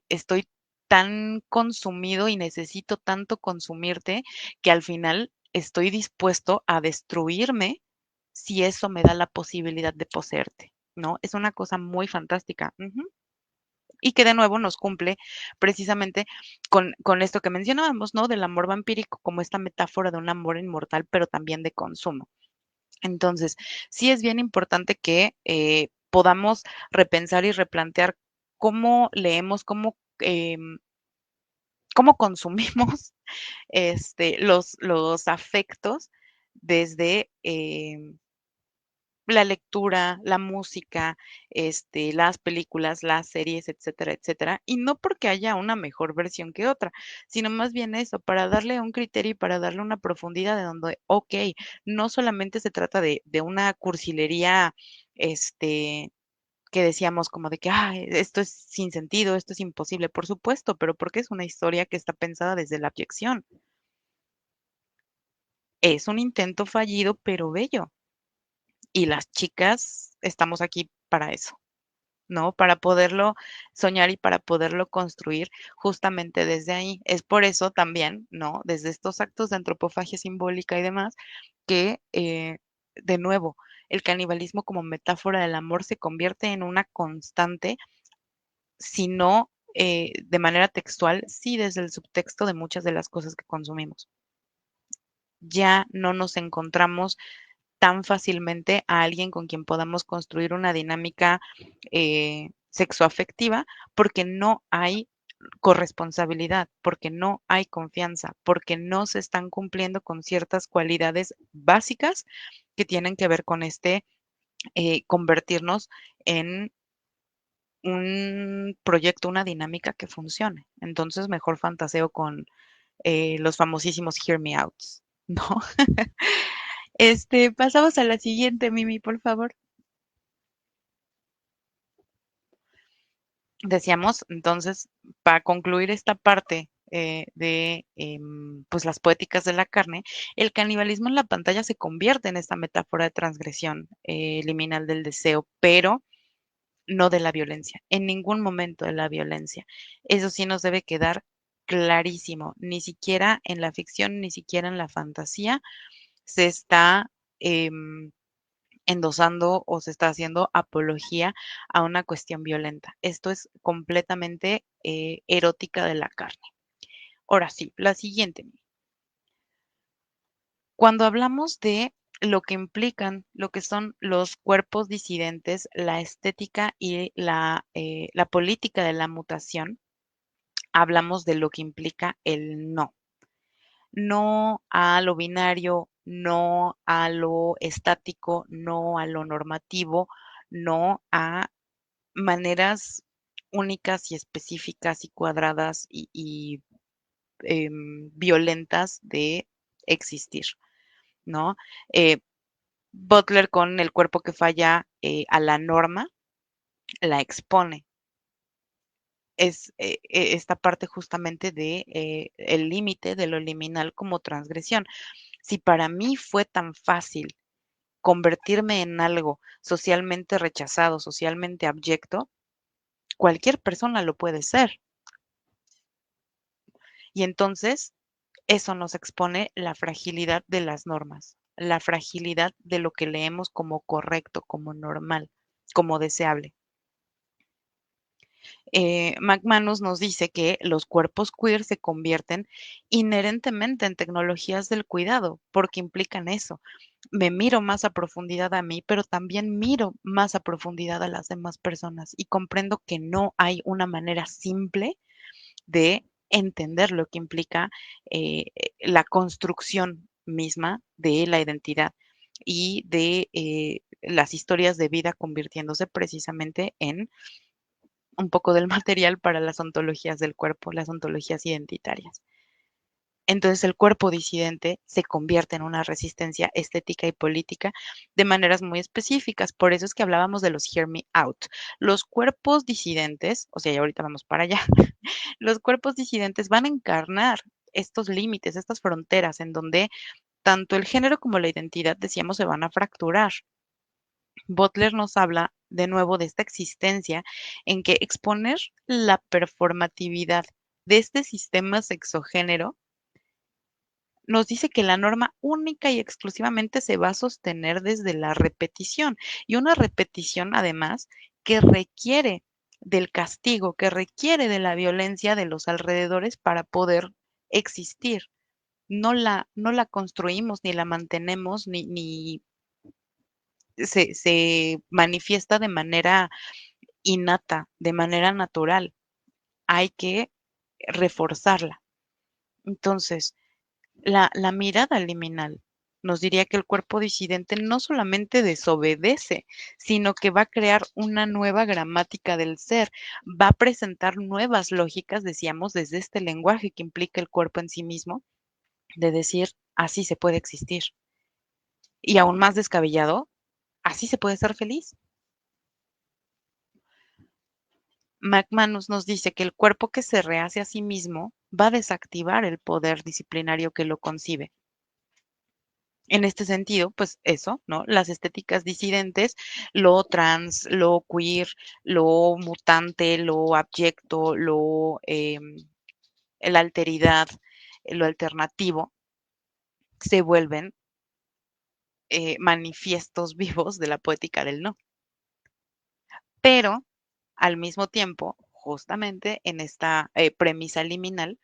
estoy tan consumido y necesito tanto consumirte que al final estoy dispuesto a destruirme si eso me da la posibilidad de poseerte, ¿no? Es una cosa muy fantástica. Ujú. Y que de nuevo nos cumple precisamente con esto que mencionábamos, ¿no? Del amor vampírico como esta metáfora de un amor inmortal, pero también de consumo. Entonces, sí es bien importante que podamos repensar y replantear cómo leemos, cómo consumimos los afectos desde la lectura, la música, las películas, las series, etcétera, etcétera, y no porque haya una mejor versión que otra, sino más bien eso, para darle un criterio y para darle una profundidad de donde, ok, no solamente se trata de una cursilería, este, que decíamos como de que, "Ay, esto es sin sentido, esto es imposible", por supuesto, pero porque es una historia que está pensada desde la ficción. Es un intento fallido, pero bello. Y las chicas estamos aquí para eso. ¿No? Para poderlo soñar y para poderlo construir justamente desde ahí. Es por eso también, ¿no? Desde estos actos de antropofagia simbólica y demás, que, de nuevo, el canibalismo como metáfora del amor se convierte en una constante, si no de manera textual, sí desde el subtexto de muchas de las cosas que consumimos. Ya no nos encontramos tan fácilmente a alguien con quien podamos construir una dinámica sexoafectiva porque no hay corresponsabilidad, porque no hay confianza, porque no se están cumpliendo con ciertas cualidades básicas que tienen que ver con convertirnos en un proyecto, una dinámica que funcione. Entonces, mejor fantaseo con los famosísimos Hear Me Outs, ¿no? Pasamos a la siguiente, Mimi, por favor. Decíamos, entonces, para concluir esta parte pues las poéticas de la carne, el canibalismo en la pantalla se convierte en esta metáfora de transgresión liminal del deseo, pero no de la violencia, en ningún momento de la violencia. Eso sí nos debe quedar clarísimo, ni siquiera en la ficción, ni siquiera en la fantasía se está endosando o se está haciendo apología a una cuestión violenta. Esto es completamente erótica de la carne. Ahora sí, la siguiente. Cuando hablamos de lo que implican, lo que son los cuerpos disidentes, la estética y la política de la mutación, hablamos de lo que implica el no. No a lo binario, no a lo estático, no a lo normativo, no a maneras únicas y específicas y cuadradas y violentas de existir, ¿no? Eh, Butler con el cuerpo que falla a la norma la expone. Es esta parte justamente de el límite de lo liminal como transgresión. Si para mí fue tan fácil convertirme en algo socialmente rechazado, socialmente abyecto, cualquier persona lo puede ser. Y entonces eso nos expone la fragilidad de las normas, la fragilidad de lo que leemos como correcto, como normal, como deseable. McManus nos dice que los cuerpos queer se convierten inherentemente en tecnologías del cuidado, porque implican eso. Me miro más a profundidad a mí, pero también miro más a profundidad a las demás personas y comprendo que no hay una manera simple de entender lo que implica la construcción misma de la identidad y de las historias de vida convirtiéndose precisamente en un poco del material para las ontologías del cuerpo, las ontologías identitarias. Entonces el cuerpo disidente se convierte en una resistencia estética y política de maneras muy específicas. Por eso es que hablábamos de los hear me out. Los cuerpos disidentes, o sea, y ahorita vamos para allá, los cuerpos disidentes van a encarnar estos límites, estas fronteras en donde tanto el género como la identidad, decíamos, se van a fracturar. Butler nos habla de nuevo de esta existencia en que exponer la performatividad de este sistema sexogénero nos dice que la norma única y exclusivamente se va a sostener desde la repetición y una repetición además que requiere del castigo, que requiere de la violencia de los alrededores para poder existir. No la construimos ni la mantenemos ni se manifiesta de manera innata, de manera natural. Hay que reforzarla. Entonces, la mirada liminal nos diría que el cuerpo disidente no solamente desobedece, sino que va a crear una nueva gramática del ser, va a presentar nuevas lógicas, decíamos, desde este lenguaje que implica el cuerpo en sí mismo, de decir, así se puede existir. Y aún más descabellado, así se puede ser feliz. McManus nos dice que el cuerpo que se rehace a sí mismo va a desactivar el poder disciplinario que lo concibe. En este sentido, pues eso, ¿no? Las estéticas disidentes, lo trans, lo queer, lo mutante, lo abyecto, la alteridad, lo alternativo, se vuelven manifiestos vivos de la poética del no. Pero al mismo tiempo, justamente en esta premisa liminal,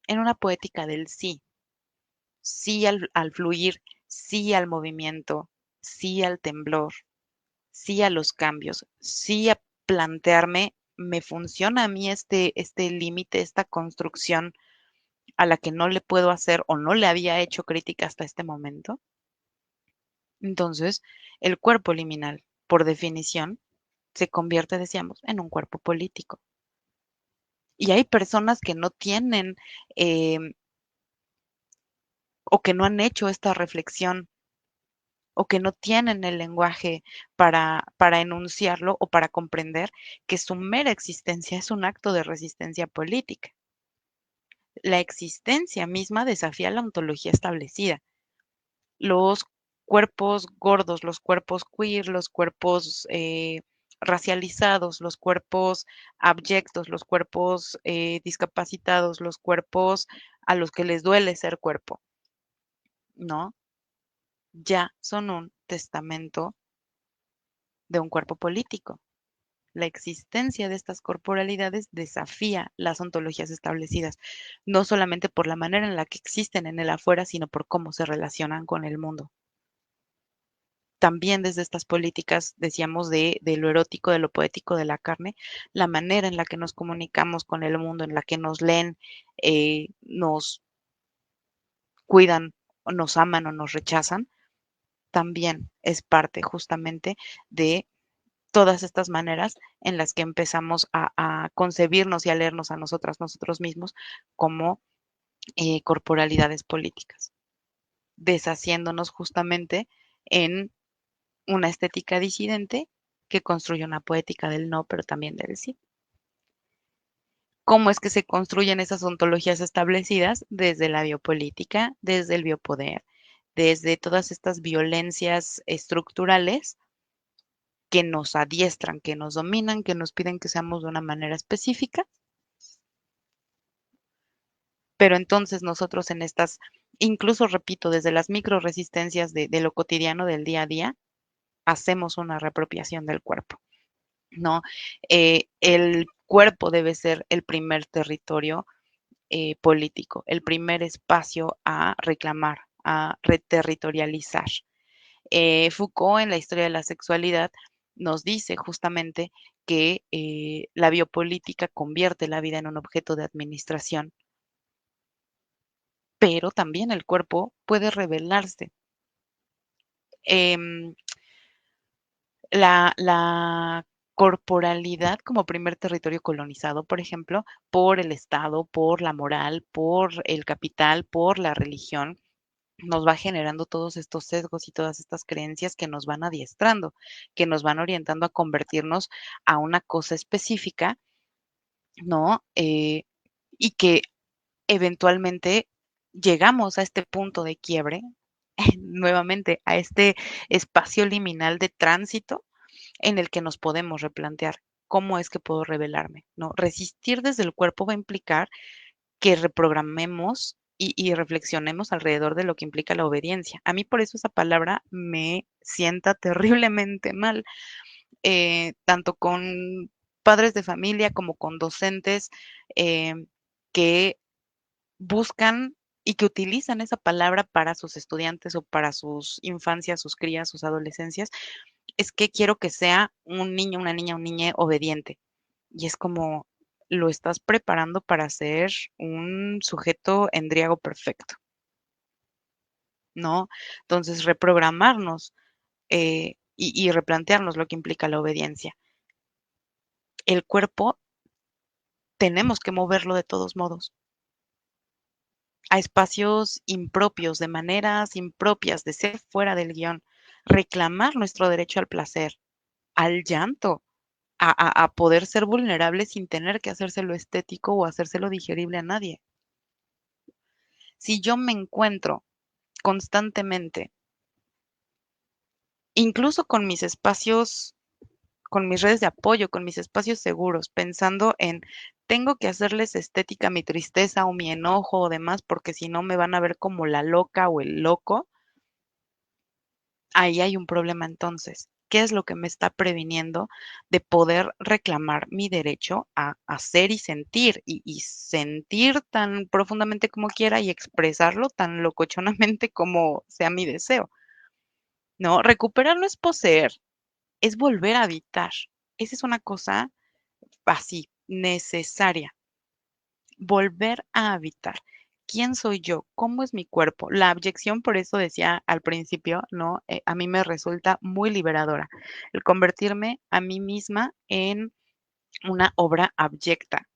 en una poética del sí, sí al fluir, sí al movimiento, sí al temblor, sí a los cambios, sí a plantearme, me funciona a mí este límite, esta construcción a la que no le puedo hacer o no le había hecho crítica hasta este momento. Entonces, el cuerpo liminal, por definición, se convierte, decíamos, en un cuerpo político. Y hay personas que no tienen o que no han hecho esta reflexión o que no tienen el lenguaje para enunciarlo o para comprender que su mera existencia es un acto de resistencia política. La existencia misma desafía la ontología establecida. Los cuerpos gordos, los cuerpos queer, los cuerpos racializados, los cuerpos abyectos, los cuerpos discapacitados, los cuerpos a los que les duele ser cuerpo, ¿no? Ya son un testamento de un cuerpo político. La existencia de estas corporalidades desafía las ontologías establecidas, no solamente por la manera en la que existen en el afuera, sino por cómo se relacionan con el mundo. También desde estas políticas, decíamos, de lo erótico, de lo poético de la carne, la manera en la que nos comunicamos con el mundo, en la que nos leen, nos cuidan, o nos aman o nos rechazan, también es parte justamente de todas estas maneras en las que empezamos a concebirnos y a leernos a nosotros mismos como corporalidades políticas, deshaciéndonos justamente en una estética disidente que construye una poética del no, pero también del sí. ¿Cómo es que se construyen esas ontologías establecidas? Desde la biopolítica, desde el biopoder, desde todas estas violencias estructurales que nos adiestran, que nos dominan, que nos piden que seamos de una manera específica, pero entonces nosotros en estas, incluso repito, desde las micro resistencias de lo cotidiano del día a día, hacemos una reapropiación del cuerpo, ¿no? El cuerpo debe ser el primer territorio político, el primer espacio a reclamar, a reterritorializar. Foucault en la historia de la sexualidad nos dice justamente que la biopolítica convierte la vida en un objeto de administración, pero también el cuerpo puede rebelarse. Em, la corporalidad como primer territorio colonizado, por ejemplo, por el Estado, por la moral, por el capital, por la religión, nos va generando todos estos sesgos y todas estas creencias que nos van adiestrando, que nos van orientando a convertirnos a una cosa específica, ¿no? Y que eventualmente llegamos a este punto de quiebre, nuevamente a este espacio liminal de tránsito en el que nos podemos replantear cómo es que puedo revelarme, ¿no? Resistir desde el cuerpo va a implicar que reprogramemos y reflexionemos alrededor de lo que implica la obediencia. A mí por eso esa palabra me sienta terriblemente mal, tanto con padres de familia como con docentes eh, que buscan y que utilizan esa palabra para sus estudiantes o para sus infancias, sus crías, sus adolescencias, es que quiero que sea un niño, una niña, un niño obediente. Y es como, lo estás preparando para ser un sujeto endriago perfecto, ¿no? Entonces, reprogramarnos y replantearnos lo que implica la obediencia. El cuerpo tenemos que moverlo de todos modos a espacios impropios, de maneras impropias, de ser fuera del guión, reclamar nuestro derecho al placer, al llanto, a poder ser vulnerable sin tener que hacérselo estético o hacérselo digerible a nadie. Si yo me encuentro constantemente, incluso con mis espacios, con mis redes de apoyo, con mis espacios seguros, pensando en tengo que hacerles estética a mi tristeza o mi enojo o demás, porque si no me van a ver como la loca o el loco, ahí hay un problema entonces. ¿Qué es lo que me está previniendo de poder reclamar mi derecho a hacer y sentir y sentir tan profundamente como quiera y expresarlo tan locochonamente como sea mi deseo? No, recuperar no es poseer, es volver a habitar. Esa es una cosa así, necesaria. Volver a habitar. ¿Quién soy yo? ¿Cómo es mi cuerpo? La abyección, por eso decía al principio, ¿no? A mí me resulta muy liberadora el convertirme a mí misma en una obra abyecta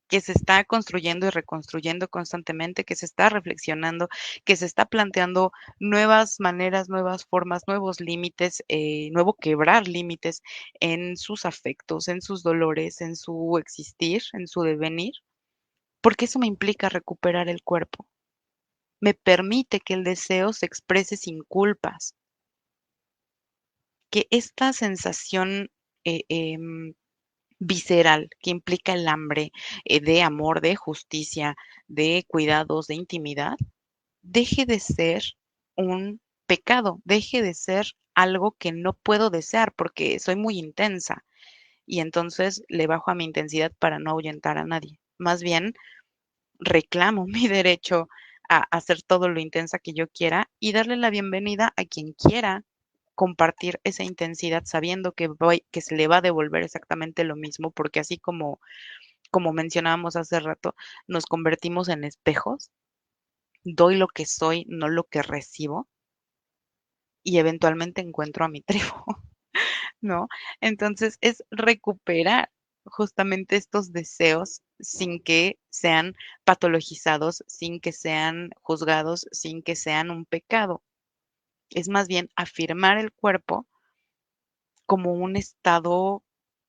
que se está construyendo y reconstruyendo constantemente, que se está reflexionando, que se está planteando nuevas maneras, nuevas formas, nuevos límites, nuevo quebrar límites en sus afectos, en sus dolores, en su existir, en su devenir, porque eso me implica recuperar el cuerpo. Me permite que el deseo se exprese sin culpas, que esta sensación eh, em, visceral que implica el hambre de amor, de justicia, de cuidados, de intimidad, deje de ser un pecado, deje de ser algo que no puedo desear porque soy muy intensa y entonces le bajo a mi intensidad para no ahuyentar a nadie. Más bien, reclamo mi derecho a hacer todo lo intensa que yo quiera y darle la bienvenida a quien quiera compartir esa intensidad sabiendo que se le va a devolver exactamente lo mismo, porque así como mencionábamos hace rato, nos convertimos en espejos, doy lo que soy, no lo que recibo, y eventualmente encuentro a mi tribu, ¿no? Entonces es recuperar justamente estos deseos sin que sean patologizados, sin que sean juzgados, sin que sean un pecado. Es más bien afirmar el cuerpo como un estado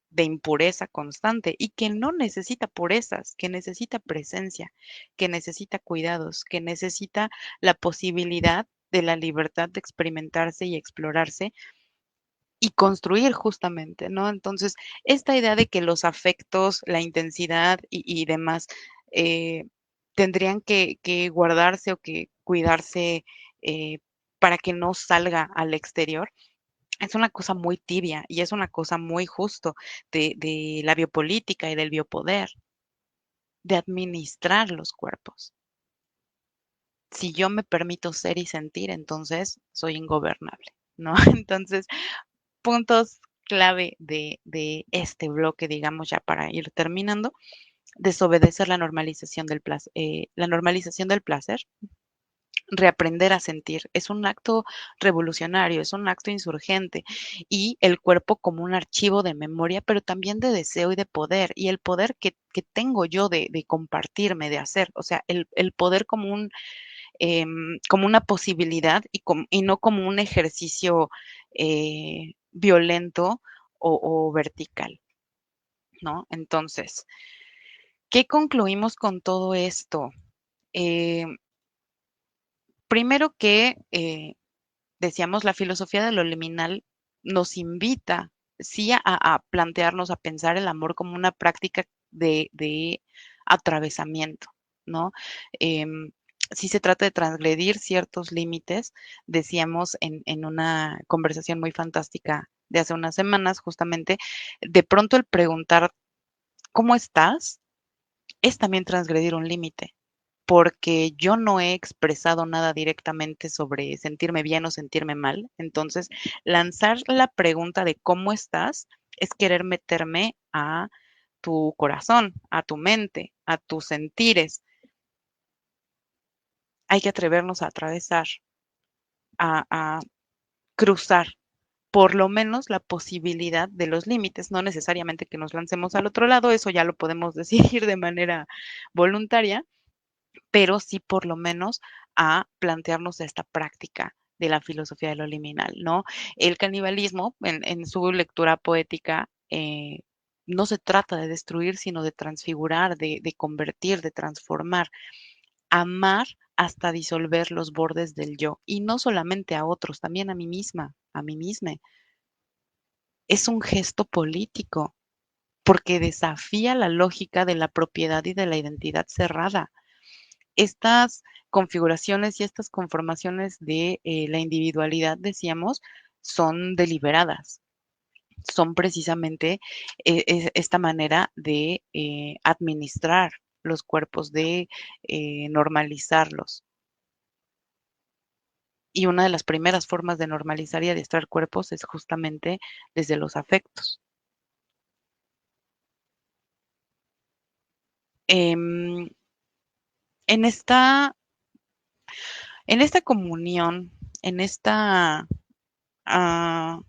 de impureza constante y que no necesita purezas, que necesita presencia, que necesita cuidados, que necesita la posibilidad. de la libertad de experimentarse y explorarse y construir justamente, ¿no? Entonces, esta idea de que los afectos, la intensidad y demás eh, tendrían que guardarse o que cuidarse eh, para que no salga al exterior, es una cosa muy tibia y es una cosa muy justo de la biopolítica y del biopoder, de administrar los cuerpos. Si yo me permito ser y sentir, entonces soy ingobernable, ¿no? Entonces, puntos clave de este bloque, digamos, ya para ir terminando, desobedecer la normalización del placer, reaprender a sentir. Es un acto revolucionario, es un acto insurgente y el cuerpo como un archivo de memoria, pero también de deseo y de poder, y el poder que tengo yo de compartirme, de hacer, o sea, el poder como como una posibilidad y no como un ejercicio violento o vertical, ¿no? Entonces, ¿qué concluimos con todo esto? Eh, primero que decíamos, la filosofía de lo liminal nos invita, sí, a plantearnos, a pensar el amor como una práctica de atravesamiento, ¿no? Em, sí se trata de transgredir ciertos límites, decíamos en una conversación muy fantástica de hace unas semanas, justamente, de pronto el preguntar, ¿cómo estás? Es también transgredir un límite porque yo no he expresado nada directamente sobre sentirme bien o sentirme mal. Entonces, lanzar la pregunta de cómo estás es querer meterme a tu corazón, a tu mente, a tus sentires. Hay que atrevernos a atravesar, a cruzar por lo menos la posibilidad de los límites, no necesariamente que nos lancemos al otro lado, eso ya lo podemos decidir de manera voluntaria, pero sí por lo menos a plantearnos esta práctica de la filosofía de lo liminal, ¿no? El canibalismo, en su lectura poética, no se trata de destruir, sino de transfigurar, de convertir, de transformar, amar hasta disolver los bordes del yo, y no solamente a otros, también a mí misma, a mí misma. Es un gesto político, porque desafía la lógica de la propiedad y de la identidad cerrada. Estas configuraciones y estas conformaciones de la individualidad, decíamos, son deliberadas, son precisamente esta manera de administrar los cuerpos, de normalizarlos. Y una de las primeras formas de normalizar y adiestrar cuerpos es justamente desde los afectos. Em, en esta, en esta comunión, en esta ah,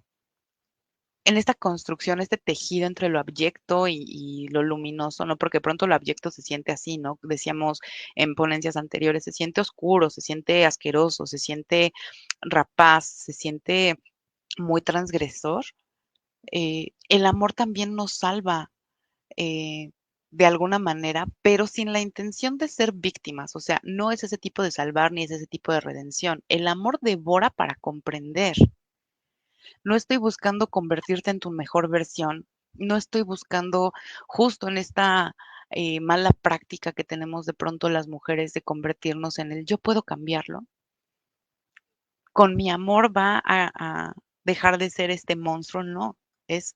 en esta construcción, este tejido entre lo abyecto y lo luminoso, ¿no? Porque pronto lo abyecto se siente así, ¿no? Decíamos en ponencias anteriores, se siente oscuro, se siente asqueroso, se siente rapaz, se siente muy transgresor. El amor también nos salva eh, de alguna manera, pero sin la intención de ser víctimas. O sea, no es ese tipo de salvar ni es ese tipo de redención. El amor devora para comprender. No estoy buscando convertirte en tu mejor versión, no estoy buscando justo en esta mala práctica que tenemos de pronto las mujeres de convertirnos en el yo puedo cambiarlo. Con mi amor va a dejar de ser este monstruo, no. Es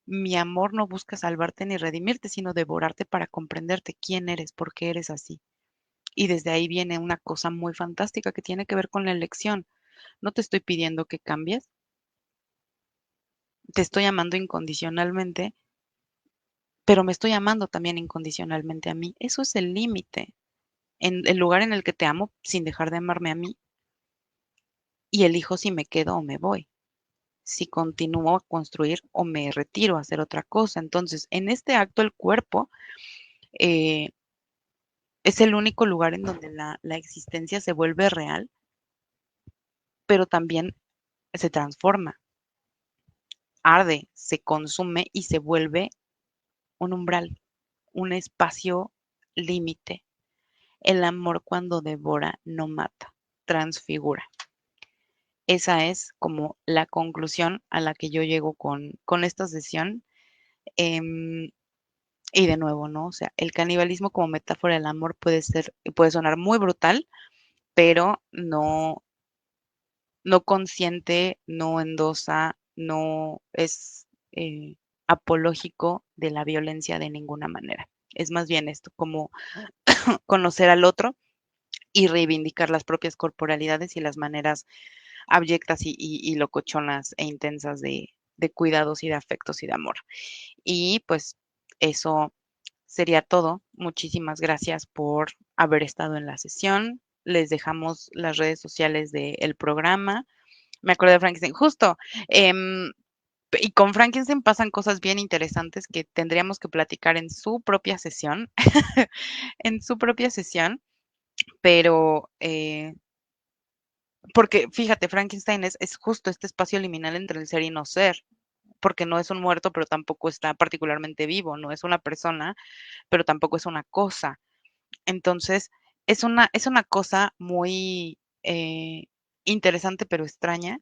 mi amor no busca salvarte ni redimirte, sino devorarte para comprenderte quién eres, por qué eres así. Y desde ahí viene una cosa muy fantástica que tiene que ver con la elección. No te estoy pidiendo que cambies, te estoy amando incondicionalmente, pero me estoy amando también incondicionalmente a mí. Eso es el límite, en el lugar en el que te amo sin dejar de amarme a mí y elijo si me quedo o me voy, si continúo a construir o me retiro a hacer otra cosa. Entonces, en este acto el cuerpo eh, es el único lugar en donde la existencia se vuelve real, pero también se transforma, arde, se consume y se vuelve un umbral, un espacio límite. El amor cuando devora no mata. transfigura. Esa es como la conclusión a la que yo llego con esta sesión. Em, y de nuevo, ¿no? O sea, el canibalismo como metáfora del amor puede sonar muy brutal, pero no consiente, no endosa, no es apológico de la violencia de ninguna manera. Es más bien esto, como conocer al otro y reivindicar las propias corporalidades y las maneras abyectas y locochonas e intensas de cuidados y de afectos y de amor. Y pues eso sería todo. Muchísimas gracias por haber estado en la sesión. Les dejamos las redes sociales del programa. Me acordé de Frankenstein. Justo. em, y con Frankenstein pasan cosas bien interesantes que tendríamos que platicar en su propia sesión, en su propia sesión, pero porque fíjate, Frankenstein es justo este espacio liminal entre el ser y no ser, porque no es un muerto, pero tampoco está particularmente vivo, no es una persona, pero tampoco es una cosa. Entonces, es una cosa muy interesante, pero extraña,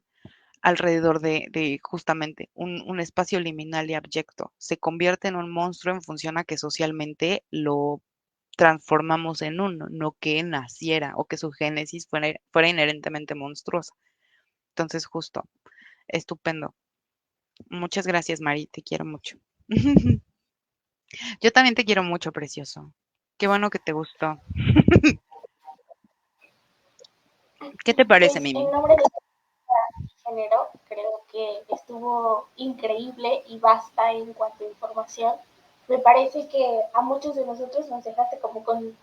alrededor de justamente un espacio liminal y abyecto. Se convierte en un monstruo en función a que socialmente lo transformamos en uno, no que naciera o que su génesis fuera inherentemente monstruosa. Entonces, justo, estupendo. Muchas gracias, Mari, te quiero mucho. Yo también te quiero mucho, precioso. Qué bueno que te gustó. ¿Qué te parece, Pues Mimi? en nombre de género, creo que estuvo increíble y basta en cuanto a información. Me parece que a muchos de nosotros nos dejaste como con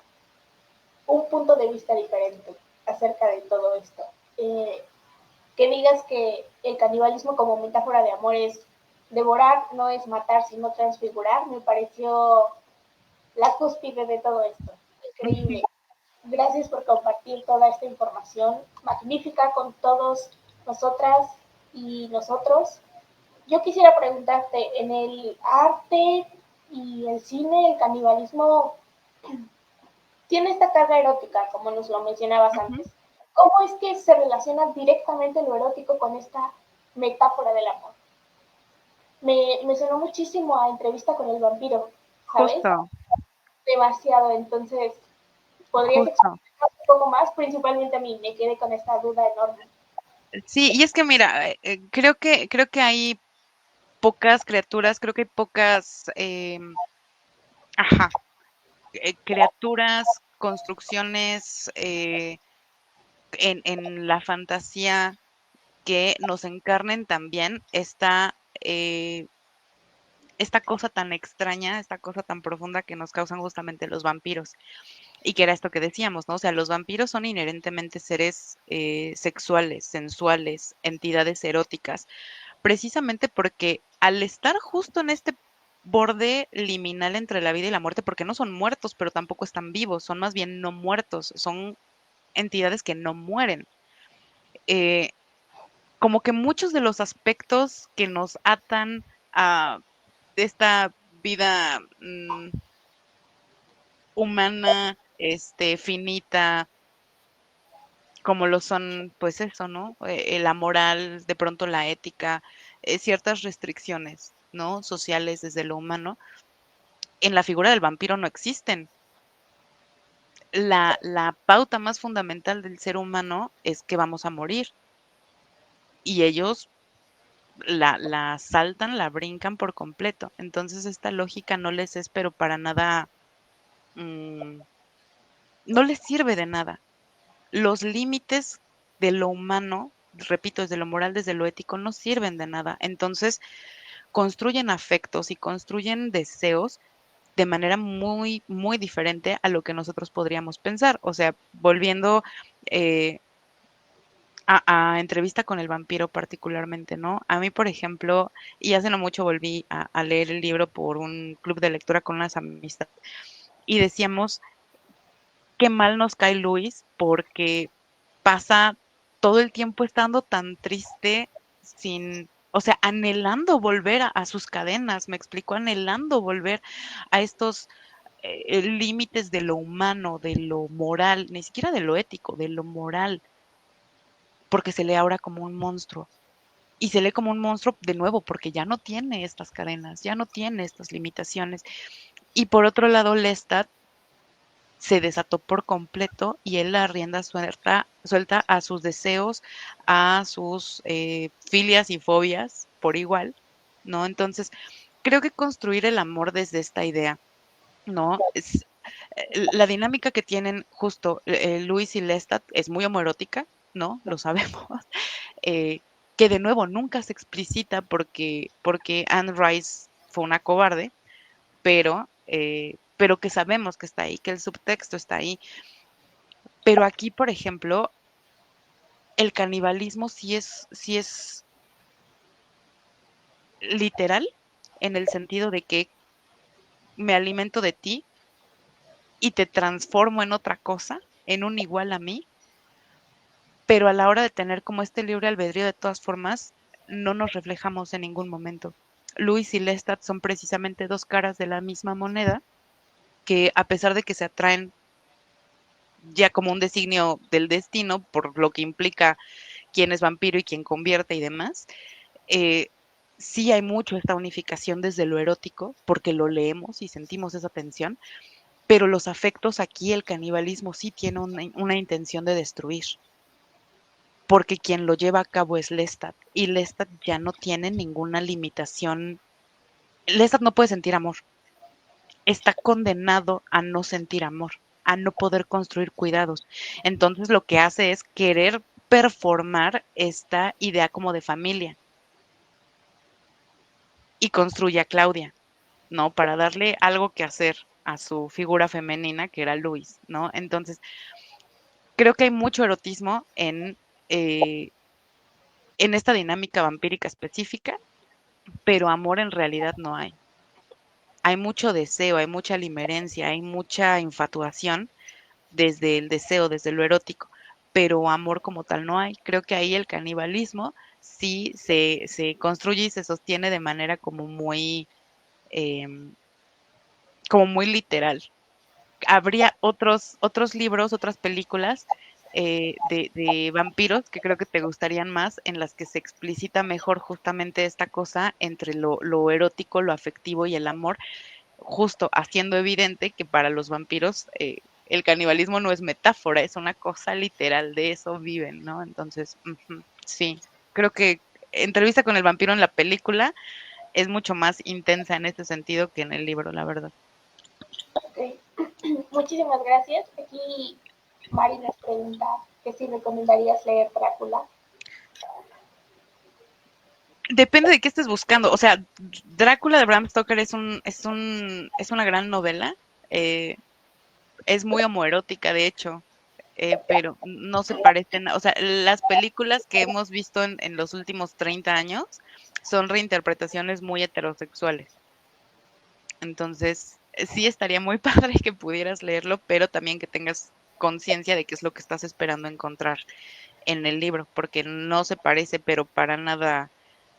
un punto de vista diferente acerca de todo esto. Eh, que digas que el canibalismo como metáfora de amor es devorar, no es matar, sino transfigurar, me pareció la cúspide de todo esto. Increíble. Gracias por compartir toda esta información magnífica con todos nosotras y nosotros. Yo quisiera preguntarte, en el arte y el cine, el canibalismo tiene esta carga erótica, como nos lo mencionabas Ujú. antes. ¿Cómo es que se relaciona directamente lo erótico con esta metáfora del amor? Me sonó muchísimo a entrevista con el vampiro, ¿sabes? Justo, Demasiado, entonces, ¿podrías justo. explicar un poco más? Principalmente a mí, me quedé con esta duda enorme. Sí, y es que mira, creo que hay pocas criaturas, creo que hay pocas, ajá, criaturas, construcciones en la fantasía que nos encarnen también esta cosa tan extraña, esta cosa tan profunda que nos causan justamente los vampiros. Y que era esto que decíamos, ¿no? O sea, los vampiros son inherentemente seres sexuales, sensuales, entidades eróticas, precisamente porque al estar justo en este borde liminal entre la vida y la muerte, porque no son muertos, pero tampoco están vivos, son más bien no muertos, son entidades que no mueren. Eh, Como que muchos de los aspectos que nos atan a esta vida humana, finita, como lo son, pues eso, ¿no? La moral, de pronto la ética, ciertas restricciones, ¿no? Sociales desde lo humano, en la figura del vampiro no existen. La pauta más fundamental del ser humano es que vamos a morir y ellos la saltan, la brincan por completo. Entonces esta lógica no les es, pero para nada, mm, no les sirve de nada. Los límites de lo humano, repito, desde lo moral, desde lo ético, no sirven de nada. Entonces, construyen afectos y construyen deseos de manera muy, muy diferente a lo que nosotros podríamos pensar. O sea, volviendo eh, a entrevista con el vampiro particularmente, ¿no? A mí, por ejemplo, y hace no mucho volví a leer el libro por un club de lectura con unas amistades y decíamos qué mal nos cae Luis porque pasa todo el tiempo estando tan triste o sea, anhelando volver a sus cadenas, me explico, anhelando volver a estos límites de lo humano, de lo moral, ni siquiera de lo ético, de lo moral. porque se lee ahora como un monstruo. Y se lee como un monstruo de nuevo porque ya no tiene estas cadenas, ya no tiene estas limitaciones. Y por otro lado, Lestat se desató por completo y él la rienda suelta a sus deseos, a sus filias y fobias por igual, ¿no? Entonces, creo que construir el amor desde esta idea, ¿no? La dinámica que tienen justo Luis y Lestat es muy homoerótica, ¿no? Lo sabemos. eh, que de nuevo nunca se explicita porque Anne Rice fue una cobarde, pero que sabemos que está ahí, que el subtexto está ahí. Pero aquí, por ejemplo, el canibalismo sí es literal en el sentido de que me alimento de ti y te transformo en otra cosa, en un igual a mí, pero a la hora de tener como este libre albedrío, de todas formas, no nos reflejamos en ningún momento. Luis y Lestat son precisamente dos caras de la misma moneda que a pesar de que se atraen ya como un designio del destino, por lo que implica quién es vampiro y quién convierte y demás, eh, sí hay mucho esta unificación desde lo erótico, porque lo leemos y sentimos esa tensión, pero los afectos aquí, el canibalismo sí tiene una intención de destruir, porque quien lo lleva a cabo es Lestat, y Lestat ya no tiene ninguna limitación. Lestat no puede sentir amor, está condenado a no sentir amor, a no poder construir cuidados. Entonces lo que hace es querer performar esta idea como de familia y construye a Claudia, ¿no? Para darle algo que hacer a su figura femenina, que era Luis, ¿no? Entonces, creo que hay mucho erotismo eh, en esta dinámica vampírica específica, pero amor en realidad no hay. Hay mucho deseo, hay mucha limerencia, hay mucha infatuación desde el deseo, desde lo erótico, pero amor como tal no hay. Creo que ahí el canibalismo sí se construye y se sostiene de manera em, como muy literal. Habría otros libros, otras películas de vampiros que creo que te gustarían más, en las que se explicita mejor justamente esta cosa entre lo erótico, lo afectivo y el amor, justo haciendo evidente que para los vampiros el canibalismo no es metáfora, es una cosa literal, de eso viven, ¿no? Entonces, sí, creo que Entrevista con el vampiro en la película es mucho más intensa en este sentido que en el libro, la verdad. Ok. Muchísimas gracias. Aquí Mari nos pregunta que si recomendarías leer Drácula. Depende de qué estés buscando. O sea, Drácula de Bram Stoker es una gran novela. eh, es muy homoerótica, de hecho, pero no se parecen. O sea, las películas que hemos visto en los últimos 30 años son reinterpretaciones muy heterosexuales. Entonces, sí estaría muy padre que pudieras leerlo, pero también que tengas conciencia de qué es lo que estás esperando encontrar en el libro, porque no se parece, pero para nada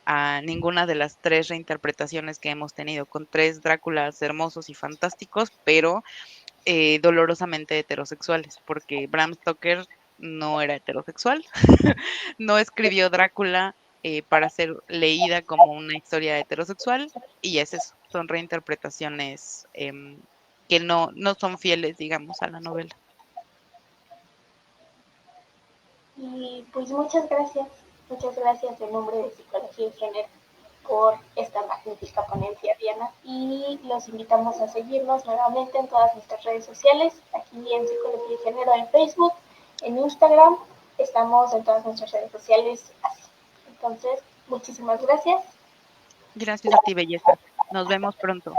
a ninguna de las tres reinterpretaciones que hemos tenido, con tres Dráculas hermosos y fantásticos, pero dolorosamente heterosexuales, porque Bram Stoker no era heterosexual, no escribió Drácula para ser leída como una historia heterosexual, y es eso, son reinterpretaciones que no son fieles, digamos, a la novela. Y pues muchas gracias en nombre de Psicología y Género por esta magnífica ponencia, Diana. Y los invitamos a seguirnos nuevamente en todas nuestras redes sociales, aquí en Psicología y Género, en Facebook, en Instagram. Estamos en todas nuestras redes sociales así. Entonces, muchísimas gracias. Gracias a ti, belleza. Nos vemos pronto.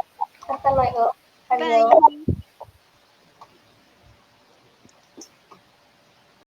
Hasta luego. Bye. Adiós.